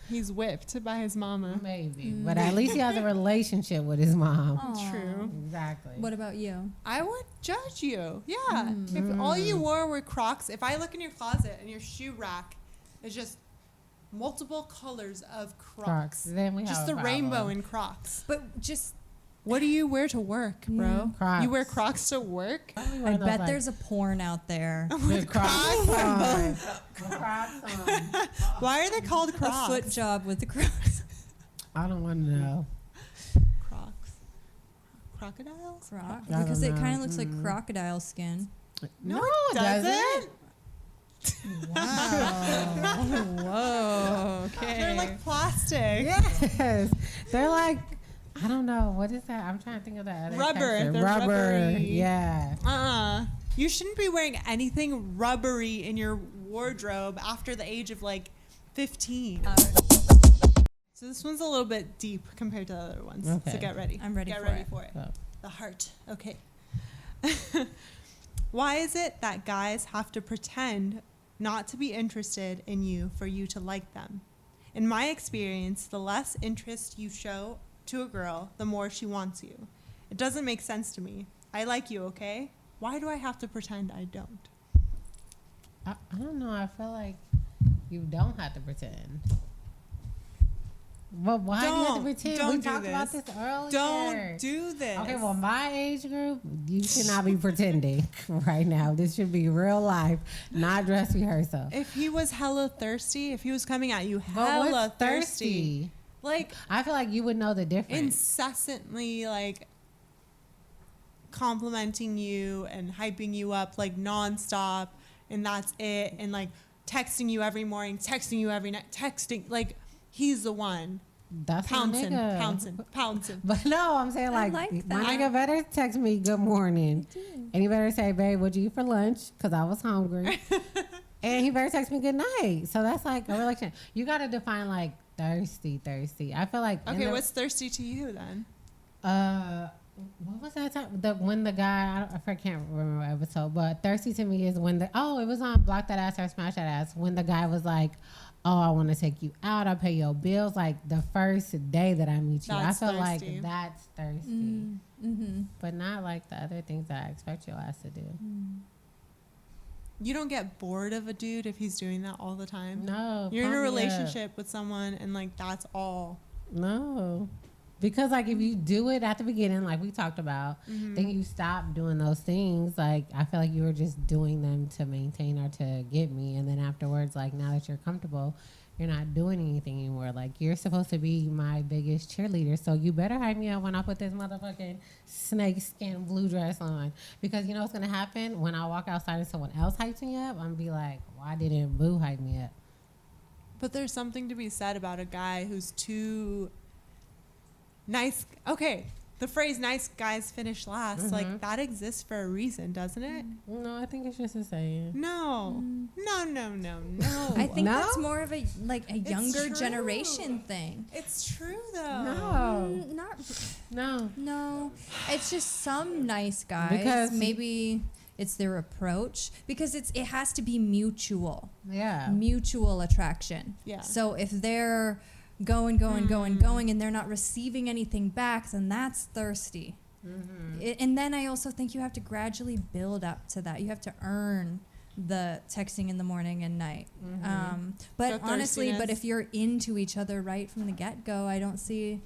A: He's whipped by his mama.
B: Maybe. But at least he has a relationship with his mom.
F: Aw.
A: True.
B: Exactly.
F: What about you?
A: I would judge you. Yeah. If all you wore were Crocs, if I look in your closet and your shoe rack is just multiple colors of Crocs,
B: Crocs. Then we
A: just
B: have
A: the
B: a
A: rainbow
B: problem.
A: in Crocs.
F: But just,
A: What do you wear to work, bro?
B: Crocs.
A: You wear Crocs to work?
F: I bet there's a porn out there.
B: the Crocs on. The Crocs on.
A: Why are they called
F: A
A: Crocs?
F: foot job with the Crocs.
B: I don't want to know.
A: Crocs. Crocodiles?
F: Croc.
B: I don't
F: Because it kind
B: know.
F: of looks like crocodile skin.
A: No,
B: it
A: it doesn't.
F: Whoa. Okay.
A: They're like plastic.
B: Yes. They're like, I don't know. What is that? I'm trying to think of that. other
A: Rubber.
B: texture.
A: They're
B: Rubber.
A: rubbery.
B: Yeah.
A: You shouldn't be wearing anything rubbery in your wardrobe after the age of like 15. So this one's a little bit deep compared to the other ones.
B: Okay.
A: So get ready.
F: I'm ready
A: Get
F: for
A: ready
F: it.
A: for it.
B: So,
A: The heart. Okay. Why is it that guys have to pretend not to be interested in you for you to like them? In my experience, the less interest you show to a girl, the more she wants you. It doesn't make sense to me. I like you, okay? Why do I have to pretend I don't?
B: I don't know. I feel like you don't have to pretend. But why do you have to pretend?
A: Don't
B: We
A: do
B: talked about
A: this.
B: this earlier.
A: Don't do this.
B: Okay, well, my age group, you should not be pretending right now. This should be real life, not dress rehearsal.
A: If he was hella thirsty, if he was coming at you
B: But
A: hella
B: what's
A: thirsty, like
B: I feel like you would know the difference.
A: incessantly like complimenting you and hyping you up like nonstop, and that's it, and like texting you every morning, texting you every night, texting like he's the one.
B: That's my
A: Pouncing,
B: nigga.
A: pouncing.
B: But no, I'm saying like
F: like
B: my
F: that.
B: nigga better text me good morning, and he better say, "Babe, what'd you eat for lunch?" Because I was hungry, and he better text me good night. So that's like a relationship. You got to define like thirsty. I feel like in
A: Okay,
B: the-
A: what's thirsty to you then?
B: what was that time? When the guy I can't remember what episode, but thirsty to me is when it was on Block That Ass or Smash That Ass when the guy was like, "Oh, I want to take you out. I pay your bills." Like the first day that I meet you,
A: That's
B: I feel
A: thirsty.
B: like that's thirsty, but not like the other things that I expect your ass to do.
A: You don't get bored of a dude if he's doing that all the time.
B: No,
A: You're in
B: pump
A: a
B: me up.
A: relationship with someone and like that's all.
B: No. Because like if you do it at the beginning, like we talked about, then you stop doing those things. Like I feel like you were just doing them to maintain or to get me, and then afterwards, like now that you're comfortable, you're not doing anything anymore. Like you're supposed to be my biggest cheerleader, so you better hype me up when I put this motherfucking snake skin blue dress on. Because you know what's gonna happen when I walk outside and someone else hypes me up. I'm gonna be like, why didn't Boo hype me up?
A: But there's something to be said about a guy who's too nice. Okay, the phrase "nice guys finish last," like that exists for a reason, doesn't it?
B: No, I think it's just a saying.
A: No, no.
F: I think
B: No?
F: that's more of a younger
A: true.
F: generation thing.
A: It's true though.
B: No,
F: Not
B: no.
F: no. It's just some nice guys.
B: Because-
F: maybe it's their approach because it has to be mutual.
B: Yeah.
F: Mutual attraction.
A: Yeah.
F: So if they're going and they're not receiving anything back, then that's thirsty. And then I also think you have to gradually build up to that. You have to earn the texting in the morning and night. But
A: The
F: honestly, but
A: thirstiness.
F: if you're into each other right from the get-go, I don't see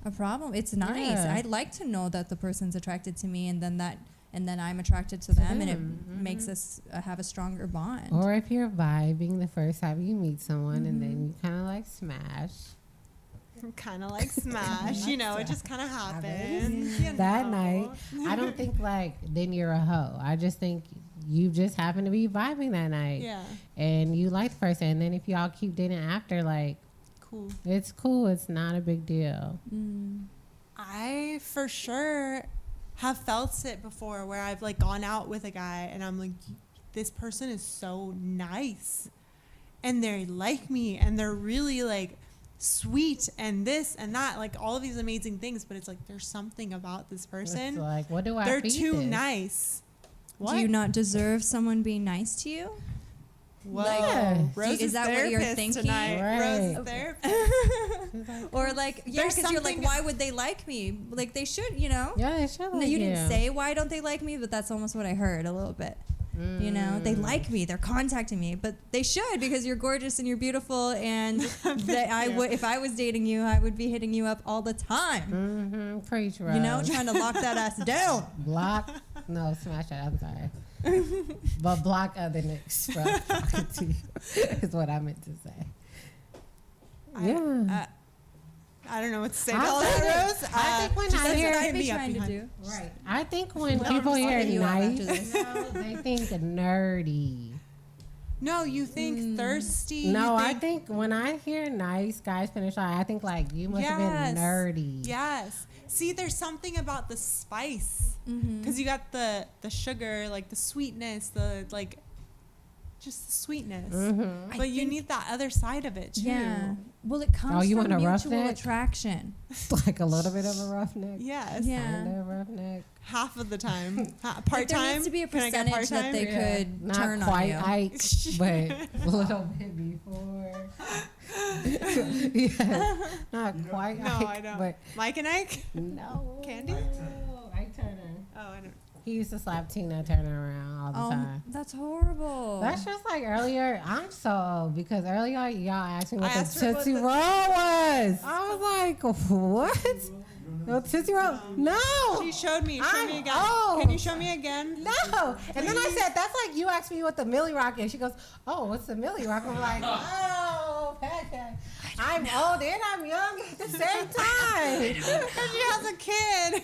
F: a problem. It's nice.
B: Yeah.
F: I'd like to know that the person's attracted to me, and then I'm attracted to them, and it makes us have a stronger bond.
B: Or if you're vibing the first time you meet someone and then you kind of like smash.
A: Kind of like smash, you know, it just kind of happens. you
B: That
A: know.
B: night, I don't think like then you're a hoe. I just think you just happen to be vibing that night.
A: Yeah,
B: And you like the person. And then if y'all keep dating after, like,
A: cool.
B: it's cool. It's not a big deal.
A: I for sure have felt it before where I've like gone out with a guy and I'm like, this person is so nice and they like me and they're really like sweet and this and that, like all of these amazing things, but it's like there's something about this
B: It's
A: person.
B: like, what do I
A: They're
B: feed
A: too
B: this?
A: nice. What?
F: Do you not deserve someone being nice to you?
A: Whoa.
B: Yeah.
A: Rose
F: Is that what you're
A: therapist
F: thinking?
A: tonight.
B: Right.
A: Rose therapist.
F: Or like, yeah,
A: There's
F: because you're like,
A: something-
F: why would they like me? Like they should, you know.
B: Yeah, they should
F: No,
B: like
F: you didn't say why don't they like me, but that's almost what I heard a little bit. You know, they like me, they're contacting me, but they should because you're gorgeous and you're beautiful, and that I would, if I was dating you, I would be hitting you up all the time.
B: Mm-hmm. Preach, Rose.
F: You know, trying to lock that ass down.
B: Block. No, smash that. I'm sorry. But block other niggas from talking to you is what I meant to say. Yeah.
A: I don't know what to say
B: I
A: about
B: think-
A: that, Rose.
B: I think when
A: just
B: I
A: let's
B: hear-
A: hit
F: I'd be
A: me up
F: trying to
A: behind.
F: do.
B: Right. I think when
F: Well,
B: people
F: I'm just
B: hear
F: letting you out
B: nice,
F: after this.
B: no, they think nerdy.
A: No, you think thirsty.
B: No,
A: you
B: I think when I hear nice guys finish line, I think like you must have been nerdy.
A: Yes. See, there's something about the spice because you got the sugar, like the sweetness, the like, just the sweetness.
B: Mm-hmm.
A: But you need that other side of it too.
F: Yeah. Well, it comes
B: you
F: from
B: want a
F: mutual
B: roughneck?
F: attraction.
B: Like a little bit of a roughneck.
A: Yes.
F: Yeah.
B: Kind of roughneck.
A: Half of the time. Part
F: Like, there
A: time.
F: needs to be a
A: Can I get
F: percentage that
A: part-time?
F: they
B: Yeah.
F: could
B: Not
F: turn
B: quite
F: on you.
B: Ike, but a little bit before. Yeah, not quite
A: No,
B: Ike,
A: I don't.
B: but
A: Mike and Ike?
B: no.
A: Candy?
B: Ike Turner.
A: Oh, I don't.
B: He used to slap Tina Turner around all the time.
F: That's horrible.
B: That's just like earlier. I'm so old because earlier y'all asked me what
A: I
B: the
A: asked her what
B: Tootsie
A: the-
B: Roll was. I was like, what? No Tootsie Roll? No.
A: She showed me. Show
B: I'm
A: me again.
B: old.
A: Can you show me again?
B: No. And then I said, that's like you asked me what the Millie Rock is. She goes, oh, what's the Millie Rock? I'm like, oh, okay. I'm old and I'm young at the same time.
A: She has a kid.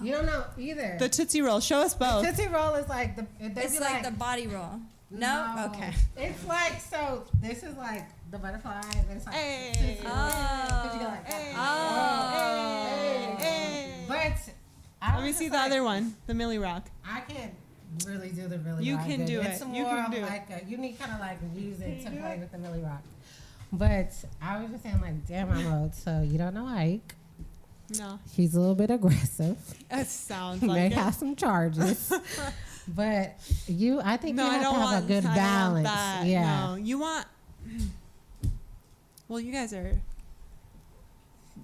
B: You don't know either.
A: The Tootsie Roll. Show us both.
B: Tootsie Roll is like the.
F: it's like the body roll. No? Okay.
B: It's like, so this is like the butterfly. And it's like,
A: Hey.
B: Tootsie Roll.
F: Oh.
B: But you go like that.
A: Hey.
B: But I
A: Let me
B: was
A: see
B: just
A: the
B: like,
A: other one. The Millie Rock.
B: I can't really do the Millie
A: You
B: Rock.
A: can
B: good.
A: do
B: It's
A: it.
B: more
A: You can
B: of
A: do it.
B: like you need kind of like music to play with the Millie Rock. But I was just saying like, damn, I'm old. So you don't know Ike.
A: No.
B: He's a little bit aggressive.
A: That sounds
B: He may
A: like it.
B: have some charges. But I think
A: No,
B: you
A: I
B: have
A: don't
B: to have
A: want
B: a good
A: I don't want
B: balance.
A: that.
B: Yeah.
A: No, you want. Well, you guys are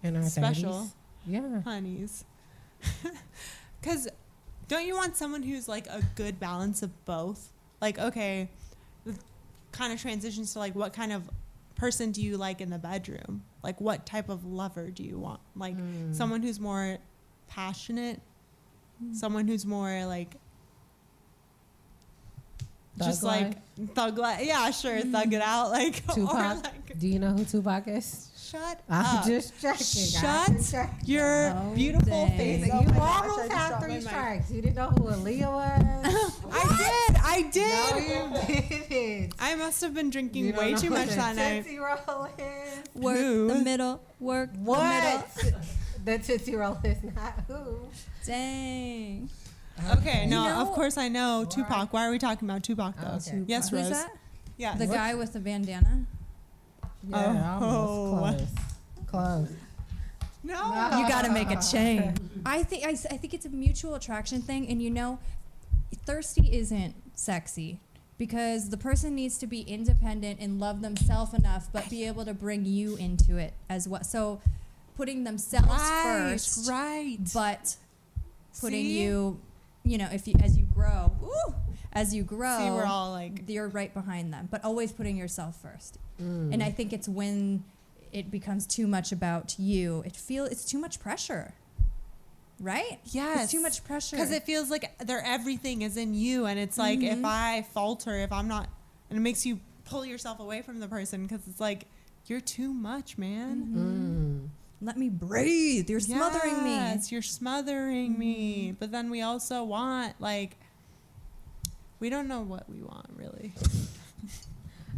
B: In our
A: special
B: 30s. Yeah.
A: honeys. Because don't you want someone who's like a good balance of both? Like, okay, kind of transitions to like what kind of person do you like in the bedroom? Like, what type of lover do you want? Like, someone who's more passionate, someone who's more like just
B: Thug
A: like thug life. Yeah, sure, thug it out. Like, or
B: Tupac.
A: like,
B: Do you know who Tupac is?
A: shut
B: I'm
A: up.
B: just checking.
A: Shut your
F: Oh,
A: beautiful
F: dang.
A: face.
B: You
A: Oh my gosh, I
B: almost
A: just
B: had
A: dropped
B: 3
A: my mic.
B: strikes. You didn't know who Aaliyah was?
A: I did.
B: No, you didn't.
A: I must have been drinking
B: You don't
A: way
B: know
A: too
B: who
A: much
B: the
A: that night.
B: Tootsie Roll is?
F: Work
A: Who?
F: the middle. Work the middle.
B: What? The Tootsie Roll is not who.
F: Dang.
A: Okay, no,
F: You know-
A: of course I know Tupac. Why are we talking about Tupac though?
B: Okay.
A: Yes,
F: Who's
A: Rose.
F: that?
A: Yeah.
F: The guy with the bandana?
B: Yeah,
A: Oh.
B: almost close.
A: No.
F: You got to make a change. I think it's a mutual attraction thing, and you know, thirsty isn't sexy because the person needs to be independent and love themselves enough, but be able to bring you into it as well. So, putting themselves first,
A: Right.
F: but putting
A: See?
F: you know, as you grow,
A: See, we're all like.
F: you're right behind them, but always putting yourself first. And I think it's when it becomes too much about you. It's too much pressure, right?
A: Yes.
F: It's too much pressure.
A: Because it feels like their everything is in you, and it's like if I falter, if I'm not, and it makes you pull yourself away from the person because it's like you're too much, man.
F: Let me breathe. You're smothering me.
A: Yes, you're smothering me. But then we also want like we don't know what we want really.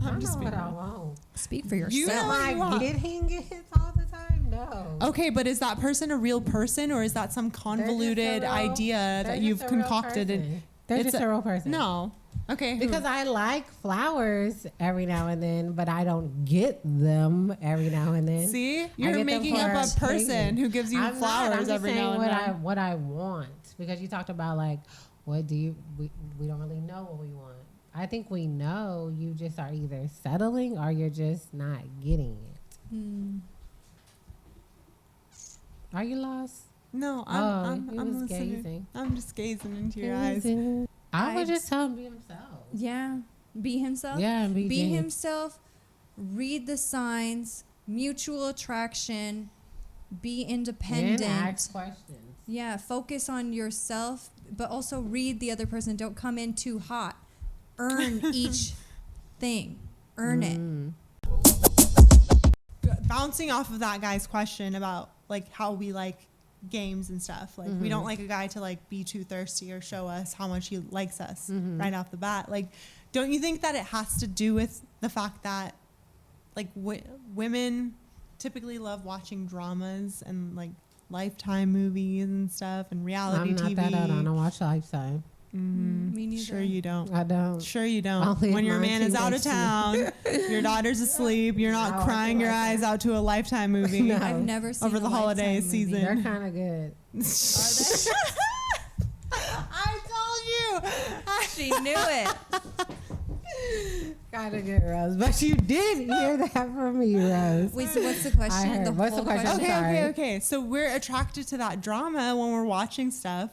B: I
A: I'm
B: don't
A: just
B: know what
A: being
B: I want.
F: Speak for
A: You
F: yourself.
A: know
B: Am
A: what
B: I
A: you want.
B: getting it all the time? No.
A: Okay, but is that person a real person or is that some convoluted idea
B: They're
A: that
B: just
A: you've
B: a real
A: concocted?
B: person. They're
A: it's
B: just a real person.
A: No. Okay.
B: Because I like flowers every now and then, but I don't get them every now and then.
A: See,
B: I
A: you're
B: get them
A: making
B: for
A: up a person
B: occasion.
A: who gives you
B: I'm
A: flowers
B: not, I'm just
A: every
B: saying
A: now and
B: what
A: then.
B: what I want, because you talked about like, what do you? We don't really know what we want. I think we know. You just are either settling or you're just not getting it. Are you lost?
A: No,
B: he
A: I'm
B: was
A: listening.
B: gazing.
A: I'm just gazing into your eyes.
B: I would just tell him to be himself.
F: Yeah. Be himself.
B: Yeah, and be James.
F: himself. Read the signs. Mutual attraction. Be independent.
B: And ask questions.
F: Yeah, focus on yourself, but also read the other person. Don't come in too hot. Earn each thing. Earn it.
A: Bouncing off of that guy's question about like how we like games and stuff, like we don't like a guy to like be too thirsty or show us how much he likes us right off the bat. Like, don't you think that it has to do with the fact that like women typically love watching dramas and like Lifetime movies and stuff and reality
B: I'm not
A: TV?
B: that old. I don't watch Lifetime.
F: Me neither.
A: Sure you don't.
B: I don't.
A: Sure you don't.
B: Only
A: When your
B: my
A: man is out of
B: teenage
A: town, your daughter's asleep, you're not
B: No,
A: crying your eyes out to a Lifetime movie.
B: No.
F: I've never seen
A: Over
F: a
A: the holiday
F: Lifetime movie.
A: season.
B: They're kind of good.
A: I told you.
F: She knew it.
B: Kind of good, Rose. But you did hear that from me, Rose.
F: Wait, so what's the question?
B: I heard. What's the
F: whole
B: question?
A: Okay,
B: Sorry.
A: okay. So we're attracted to that drama when we're watching stuff.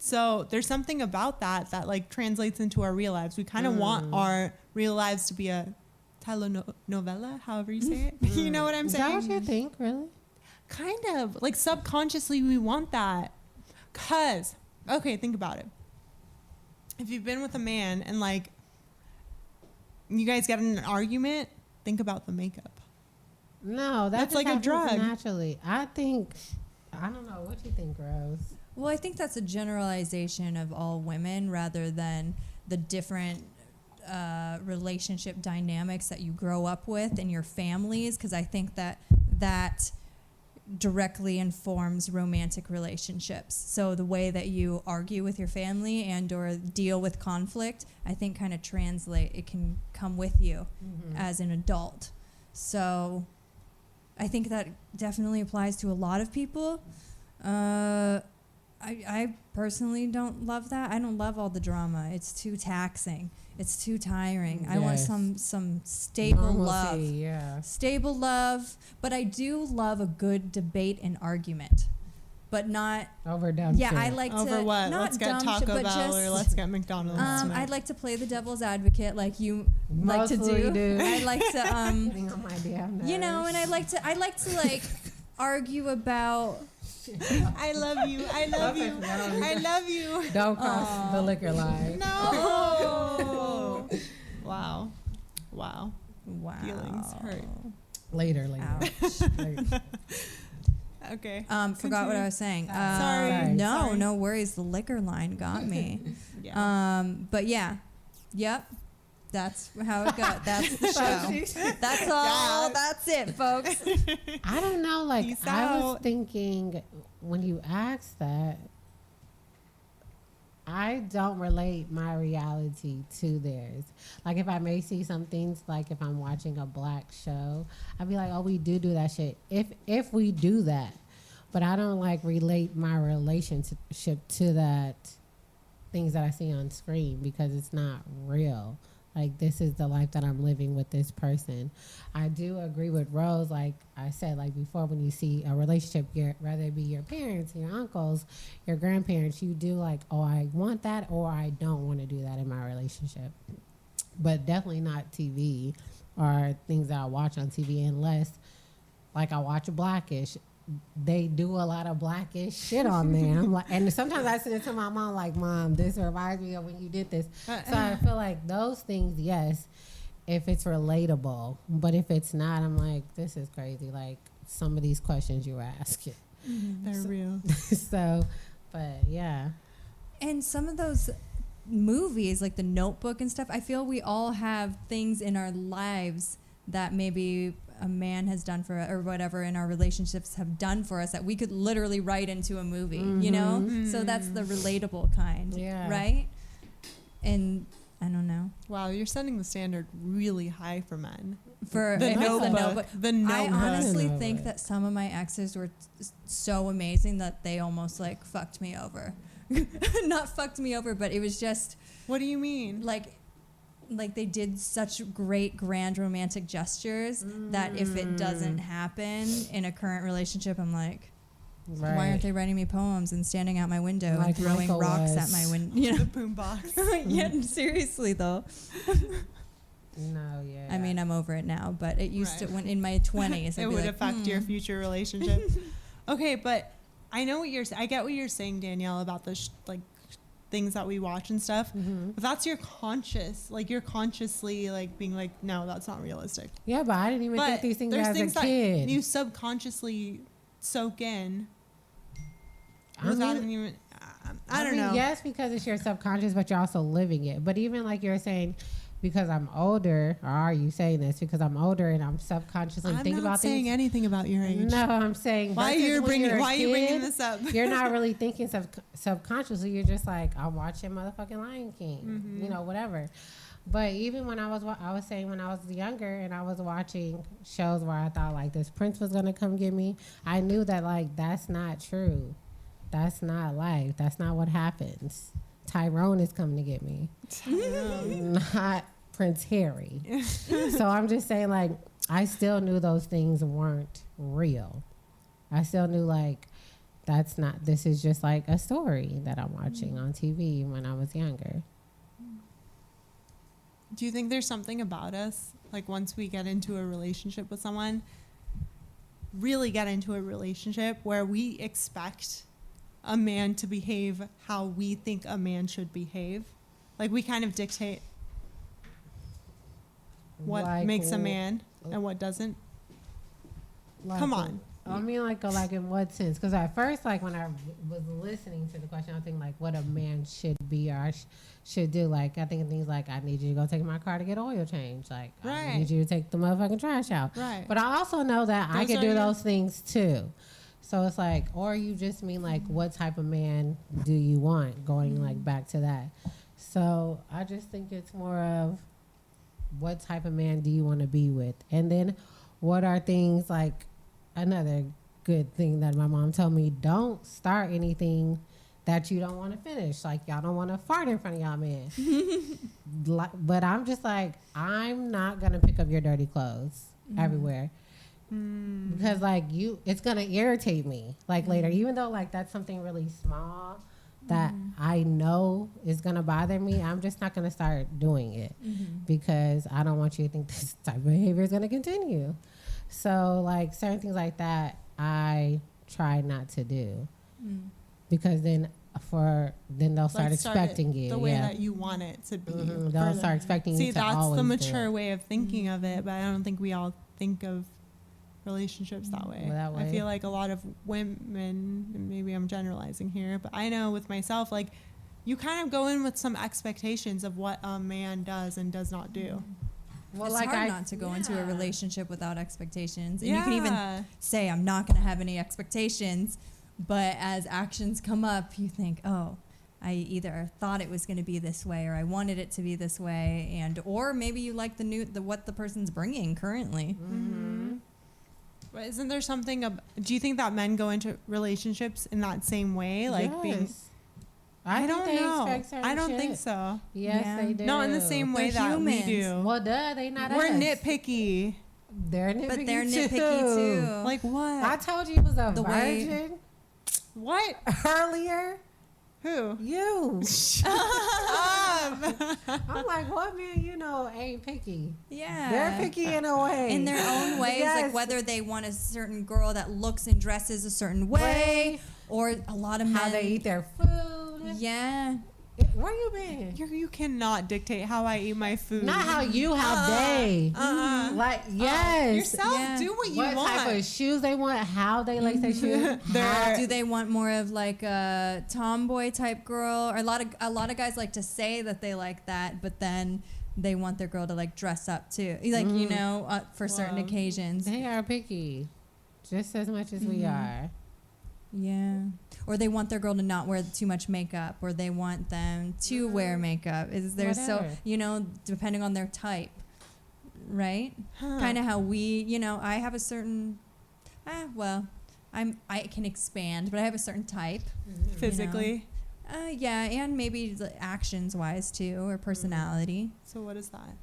A: So there's something about that like translates into our real lives. We kind of want our real lives to be a telenovela, however you say it. You know what I'm
B: Is
A: saying?
B: that what you think, really?
A: Kind of. Like subconsciously we want that. Cause, okay, think about it. If you've been with a man and like you guys get in an argument, think about the makeup.
B: No,
A: That's
B: just
A: like a
B: happens
A: drug.
B: Naturally. I don't know. What you think, Rose?
F: Well, I think that's a generalization of all women rather than the different relationship dynamics that you grow up with in your families, because I think that directly informs romantic relationships. So the way that you argue with your family and or deal with conflict, I think kind of it can come with you as an adult. So I think that definitely applies to a lot of people. I personally don't love that. I don't love all the drama. It's too taxing. It's too tiring. I want some stable love.
B: Yeah.
F: Stable love, but I do love a good debate and argument, but not
B: Over dumb
F: yeah.
B: shit.
F: I like
A: Over
F: to
A: what?
F: not
A: Let's get
F: dumb shit,
A: Taco
F: but
A: Bell or
F: just
A: let's get McDonald's tonight.
F: I'd like to play the devil's advocate, like you like to
B: Mostly do.
F: I like to
B: Getting on my damn
F: you know, and I like to like argue about.
A: I love you. I love you. I love you.
B: Don't cross the liquor line.
A: No. Wow.
F: Wow.
A: Feelings hurt.
B: Later.
F: Ouch.
B: Later.
A: Okay.
F: Forgot what I was saying.
A: Sorry.
F: No,
A: Sorry.
F: no worries. The liquor line got me.
A: Yeah.
F: But yeah. Yep. That's how it goes. That's the show. That's all. That's it, folks.
B: I don't know. Like,
A: Peace
B: I was
A: out.
B: thinking when you asked that, I don't relate my reality to theirs. Like, if I may see some things, like if I'm watching a black show, I'd be like, oh, we do that shit. If we do that, but I don't like relate my relationship to that things that I see on screen because it's not real. Like, this is the life that I'm living with this person. I do agree with Rose. Like I said, like before, when you see a relationship, whether it be your parents, your uncles, your grandparents, you do like, oh, I want that or I don't want to do that in my relationship. But definitely not TV or things that I watch on TV unless, like, I watch Blackish. They do a lot of Blackish shit on there. I'm like, and sometimes I send it to my mom, like, Mom, this reminds me of when you did this. So I feel like those things, yes, if it's relatable. But if it's not, I'm like, this is crazy. Like, some of these questions you were asking.
A: They're real.
B: So, but yeah.
F: And some of those movies, like The Notebook and stuff, I feel we all have things in our lives that maybe a man has done for or whatever in our relationships have done for us that we could literally write into a movie, you know? So that's the relatable kind,
B: Yeah.
F: right? And I don't know.
A: Wow, you're setting the standard really high for men.
F: For
A: The
F: if it's
A: Notebook. The
F: I
A: Notebook.
F: honestly
B: Notebook.
F: think that some of my exes were so amazing that they almost like fucked me over. Not fucked me over, but it was just
A: What do you mean?
F: like they did such great grand romantic gestures that if it doesn't happen in a current relationship, I'm like,
B: Right.
F: why aren't they writing me poems and standing out my window
B: Like
F: and throwing
B: Michael
F: rocks
B: was.
F: at my window? You
A: The
F: know?
A: boombox.
F: Yeah, seriously though.
B: No, yeah.
F: I mean, I'm over it now, but it used
A: Right.
F: to when in my 20s.
A: It would affect your future relationship. Okay, but I know what I get what you're saying, Danielle, about the like things that we watch and stuff. But that's your conscious, like you're consciously like being like, no, that's not realistic.
B: Yeah, but I didn't even think these things
A: there's
B: as
A: things
B: a kid.
A: that you subconsciously soak in.
B: I
A: Without
B: mean-
A: even, I don't
B: mean,
A: know.
B: Yes, because it's your subconscious, but you're also living it. But even like you're saying, because I'm older, or are you saying this because I'm older and I'm subconsciously
A: I'm
B: thinking
A: not
B: about
A: saying
B: things?
A: anything about your age.
B: No, I'm saying
A: Why are
B: versus
A: you
B: when
A: bringing?
B: you're a
A: Why are you bringing
B: kid,
A: this up?
B: You're not really thinking subconsciously. You're just like, I'm watching motherfucking Lion King, you know, whatever. But even when I was saying when I was younger and I was watching shows where I thought like this prince was gonna come get me, I knew that like that's not true. That's not life. That's not what happens. Tyrone is coming to get me, not Prince Harry. So I'm just saying, like, I still knew those things weren't real. I still knew, like, that's not, this is just like a story that I'm watching on TV when I was younger.
A: Do you think there's something about us, like once we get into a relationship with someone, really get into a relationship where we expect a man to behave how we think a man should behave? Like we kind of dictate what
B: Like,
A: makes a man and what doesn't?
B: like,
A: Come on.
B: I mean, like in what sense? Because at first, like when I was listening to the question, I think like what a man should be or should do. Like I think things like I need you to go take my car to get oil change. Like I
A: Right.
B: need you to take the motherfucking trash out.
A: Right.
B: But I also know that I
A: Those
B: can
A: are
B: do
A: your-
B: those things too. So it's like, or you just mean like what type of man do you want? Going like back to that. So I just think it's more of what type of man do you want to be with, and then what are things like. Another good thing that my mom told me, don't start anything that you don't want to finish. Like y'all don't want to fart in front of y'all man. But I'm just like, I'm not going to pick up your dirty clothes everywhere. Because like it's going to irritate me like later, even though like that's something really small that I know is going to bother me. I'm just not going to start doing it because I don't want you to think this type of behavior is going to continue. So like certain things like that, I try not to do because then they'll start
A: Like,
B: expecting
A: it
B: you
A: the way that you want it to be.
B: They'll
A: further.
B: start expecting
A: See,
B: you to
A: that's
B: always
A: the
B: do
A: mature
B: it.
A: way of thinking of it, but I don't think we all think of relationships that way.
B: That
A: I
B: way.
A: feel like a lot of women, and maybe I'm generalizing here, but I know with myself, like you kind of go in with some expectations of what a man does and does not do.
B: Well,
F: It's
B: like
F: hard not to go into a
B: yeah.
F: relationship without expectations. And
A: Yeah.
F: you can even say, I'm not going to have any expectations. But as actions come up, you think, oh, I either thought it was going to be this way or I wanted it to be this way. And or maybe you like what the person's bringing currently.
A: But isn't there something, do you think that men go into relationships in that same way? Like being,
B: Yes.
A: I
B: think
A: don't
B: they
A: know.
B: expect certain
A: I don't think
B: shit.
A: so.
B: Yes,
F: Yeah.
B: they do.
A: Not in the same way
F: They're
A: that we
F: humans.
A: do.
B: Well, duh, they not
A: We're
B: us.
A: nitpicky.
B: They're nitpicky
F: But they're nitpicky too.
A: Like what?
B: I told you it was a
F: The way-
B: virgin
A: What?
B: earlier.
A: Who?
B: You. I'm like, what man you know ain't picky?
F: Yeah.
B: They're picky in a way.
F: in their own ways,
B: Yes.
F: like whether they want a certain girl that looks and dresses a certain way, or a lot of men.
B: How they eat their food.
F: Yeah.
B: Where you been?
A: You cannot dictate how I eat my food.
B: Not how you, how they. Like, yes.
A: Yourself,
F: Yeah.
A: do what you
B: What
A: want.
B: type of shoes they want, how they lace their shoes.
A: They're-
F: Do they want more of like a tomboy type girl? Or a lot of guys like to say that they like that, but then they want their girl to like dress up too, like you know, for certain
A: Wow.
F: occasions.
B: They are picky, just as much as we are.
F: Yeah. Or they want their girl to not wear too much makeup, or they want them to wear makeup. Is there
B: Whatever.
F: depending on their type, right? Kind of how we, I have a certain, I can expand, but I have a certain type.
A: physically.
F: Yeah, and maybe actions wise too, or personality.
A: So what is that?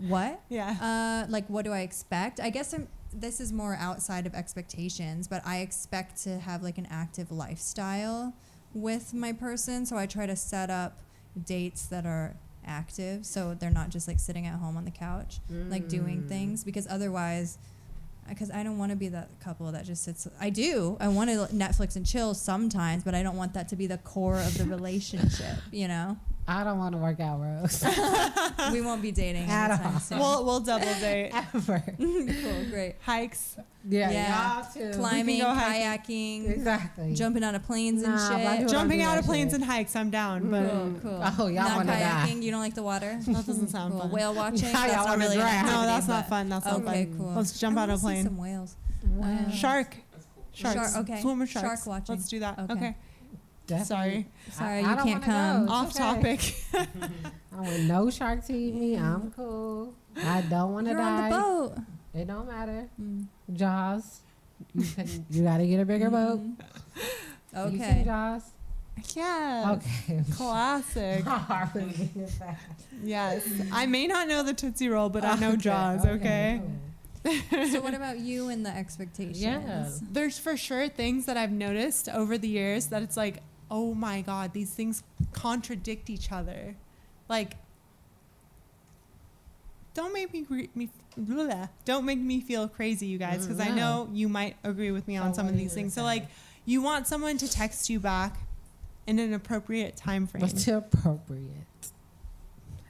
F: What?
A: Yeah.
F: Like what do I expect? I guess this is more outside of expectations, but I expect to have like an active lifestyle with my person. So I try to set up dates that are active, so they're not just like sitting at home on the couch, like doing things, because otherwise, because I don't want to be that couple that just sits. I want to Netflix and chill sometimes, but I don't want that to be the core of the relationship,
B: I don't want to work out, Rose.
F: We won't be dating
B: At
F: anytime
B: all.
F: soon.
A: We'll double date.
B: Ever.
F: Cool, great.
A: Hikes.
B: Yeah, y'all too.
F: Climbing,
A: go
F: kayaking,
B: Exactly.
F: jumping out of planes and
B: Nah, black
F: shit.
B: people
A: Jumping
B: do
A: out
B: that
A: of planes
B: shit.
A: and hikes, I'm down. But
F: Cool.
B: Oh, y'all
F: Not
B: wanna die.
F: kayaking. You don't like the water.
A: that doesn't sound
F: Cool.
A: fun.
F: Whale watching.
B: Yeah,
F: That's
B: y'all
F: not
B: wanna
F: really an
B: drown.
F: activity,
A: No, that's not
F: but-
A: fun. That's not
F: Okay,
A: fun.
F: cool.
A: Let's jump
F: I
A: out of a
F: wanna see
A: plane.
F: some whales.
A: Shark. Sharks.
F: Okay.
A: Swim with sharks.
F: Shark watching.
A: Let's do that.
F: Okay.
A: Okay.
B: Definitely.
A: Sorry.
F: Sorry,
B: I
F: you
B: don't
F: can't
B: wanna
F: come.
B: go.
A: Off
B: okay.
A: topic.
B: I want no shark to eat me. I'm cool. I don't want to
F: You're
B: die.
F: on the boat.
B: It don't matter. Jaws. You got to get a bigger boat. You seen
F: Okay.
B: Jaws?
A: Yeah.
B: Okay.
A: Classic.
B: Harley getting fast.
A: Yes. I may not know the Tootsie Roll, but I know
B: Okay,
A: Jaws, okay?
B: cool.
F: So what about you and the expectations?
B: Yeah.
A: There's for sure things that I've noticed over the years that it's like, oh my God, these things contradict each other. Like, don't make don't make me feel crazy, you guys, because I know you might agree with me on some of these things. So like, you want someone to text you back in an appropriate time frame.
B: What's appropriate?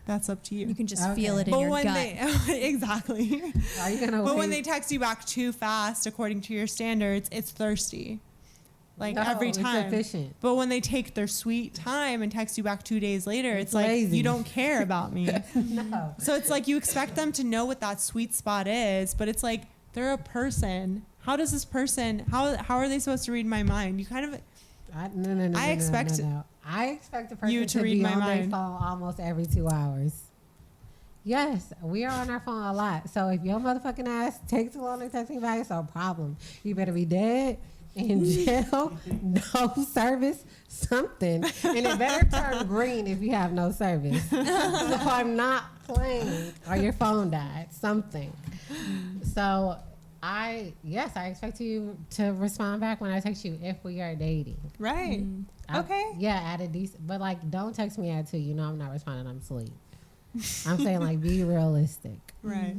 A: That's up to you.
F: You can just feel it in
A: But
F: your
A: when
F: gut.
A: they exactly.
B: Are you gonna?
A: But when
B: wait?
A: they text you back too fast, according to your standards, it's thirsty. Like
B: No,
A: every
B: it's
A: time.
B: efficient.
A: But when they take their sweet time and text you back 2 days later, it's like,
B: lazy.
A: you don't care about me.
B: No.
A: So it's like you expect them to know what that sweet spot is, but it's like they're a person. How does this person, how are they supposed to read my mind? You kind of,
B: No.
A: I expect
B: I expect the person
A: you to read
B: be
A: my
B: on their
A: mind.
B: phone almost every 2 hours. Yes, we are on our phone a lot. So if your motherfucking ass takes too long to text me back, it's a problem. You better be dead, in jail, no service, something. And it better turn green if you have no service. So I'm not playing. Or your phone died, something. So I expect you to respond back when I text you if we are dating.
A: right. Okay.
B: Yeah, at a decent, but like, don't text me at 2. You know I'm not responding. I'm asleep. I'm saying like, be realistic.
A: Right.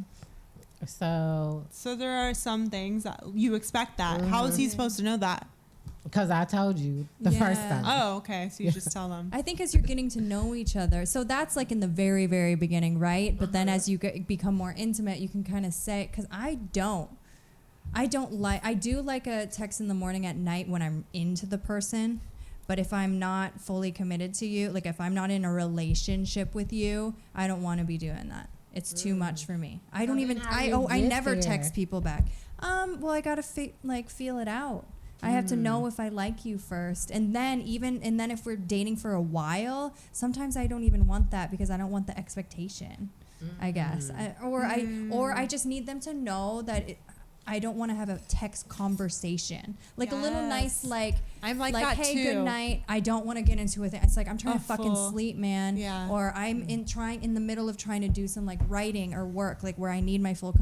B: So,
A: So there are some things that you expect that. How is he supposed to know that?
B: because I told you the first
F: Yeah.
B: time.
A: Oh, okay. So you just tell them.
F: I think as you're getting to know each other, so that's like in the very, very beginning, right? But then as you become more intimate, you can kind of say, because I do like a text in the morning at night when I'm into the person. But if I'm not fully committed to you, like if I'm not in a relationship with you, I don't want to be doing that. It's too much for me. I don't even, I never text people back. Well, I got to feel it out. I have to know if I like you first. And then if we're dating for a while, sometimes I don't even want that because I don't want the expectation, I guess. I just need them to know that I don't want to have a text conversation. Like a little nice,
A: I'm like that
F: hey,
A: too.
F: good night. I don't want to get into it. It's like, I'm trying to fucking
A: full.
F: sleep, man.
A: Yeah.
F: Or I'm in the middle of trying to do some like writing or work, like where I need my full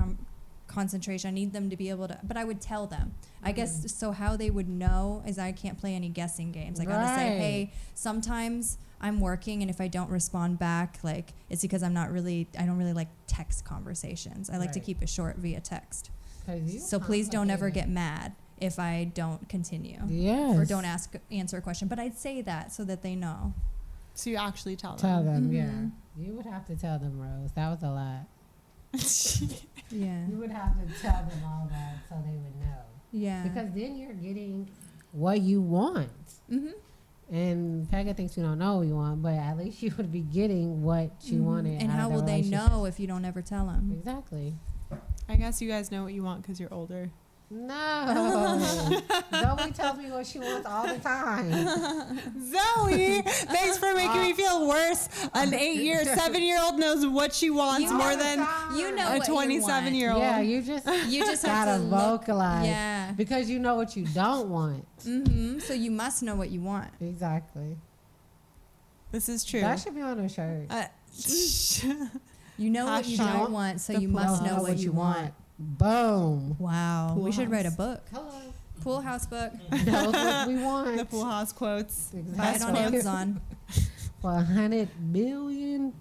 F: concentration. I need them to be able to, but I would tell them. I guess so how they would know is I can't play any guessing games. I gotta say, hey, sometimes I'm working and if I don't respond back, like it's because I don't really like text conversations. I like to keep it short via text. So please don't ever get mad if I don't continue.
B: Yes.
F: Or don't answer a question. But I'd say that so that they know.
A: So you actually tell them.
B: Tell them, yeah. You would have to tell them, Rose. That was a lot.
F: Yeah.
B: You would have to tell them all that so they would know.
F: Yeah.
B: Because then you're getting what you want.
F: Mm-hmm.
B: And Pega thinks you don't know what you want, but at least you would be getting what you wanted.
F: And
B: out
F: how
B: of the
F: will they
B: relationship.
F: know if you don't ever tell them?
B: Exactly.
A: I guess you guys know what you want because you're older.
B: No. Zoe tells me what she wants all the time.
A: Zoe, thanks for making me feel worse. An 7-year-old knows what she wants more than
F: You know
A: a
F: what you want.
A: 27-year-old.
B: Yeah, you just
F: have
B: gotta
F: to look-
B: vocalize.
F: Yeah.
B: Because you know what you don't want.
F: Mm-hmm. So you must know what you want.
B: Exactly.
A: This is true.
B: That should be on her shirt.
F: You know what you
A: Hashtag
F: don't want, so you must know what you want.
B: Boom.
F: Wow.
A: Pool
F: we should write a
A: house.
F: book.
B: Hello.
F: Pool house book.
B: Knows what we want.
A: The Pool House quotes.
F: Buy it on Amazon.
B: For 100 million.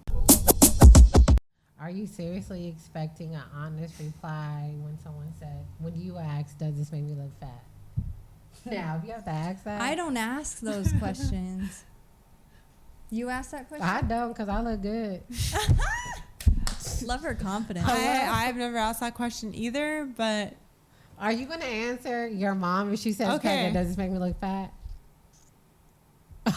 B: Are you seriously expecting an honest reply when someone said, when you ask, does this make me look fat? Now, if you have to ask that.
F: I don't ask those questions. You ask that question?
B: I don't, because I look good.
F: Love her confidence.
A: I've never asked that question either, but
B: Are you going to answer your mom if she says,
A: Okay.
B: Pega, does this make me look fat?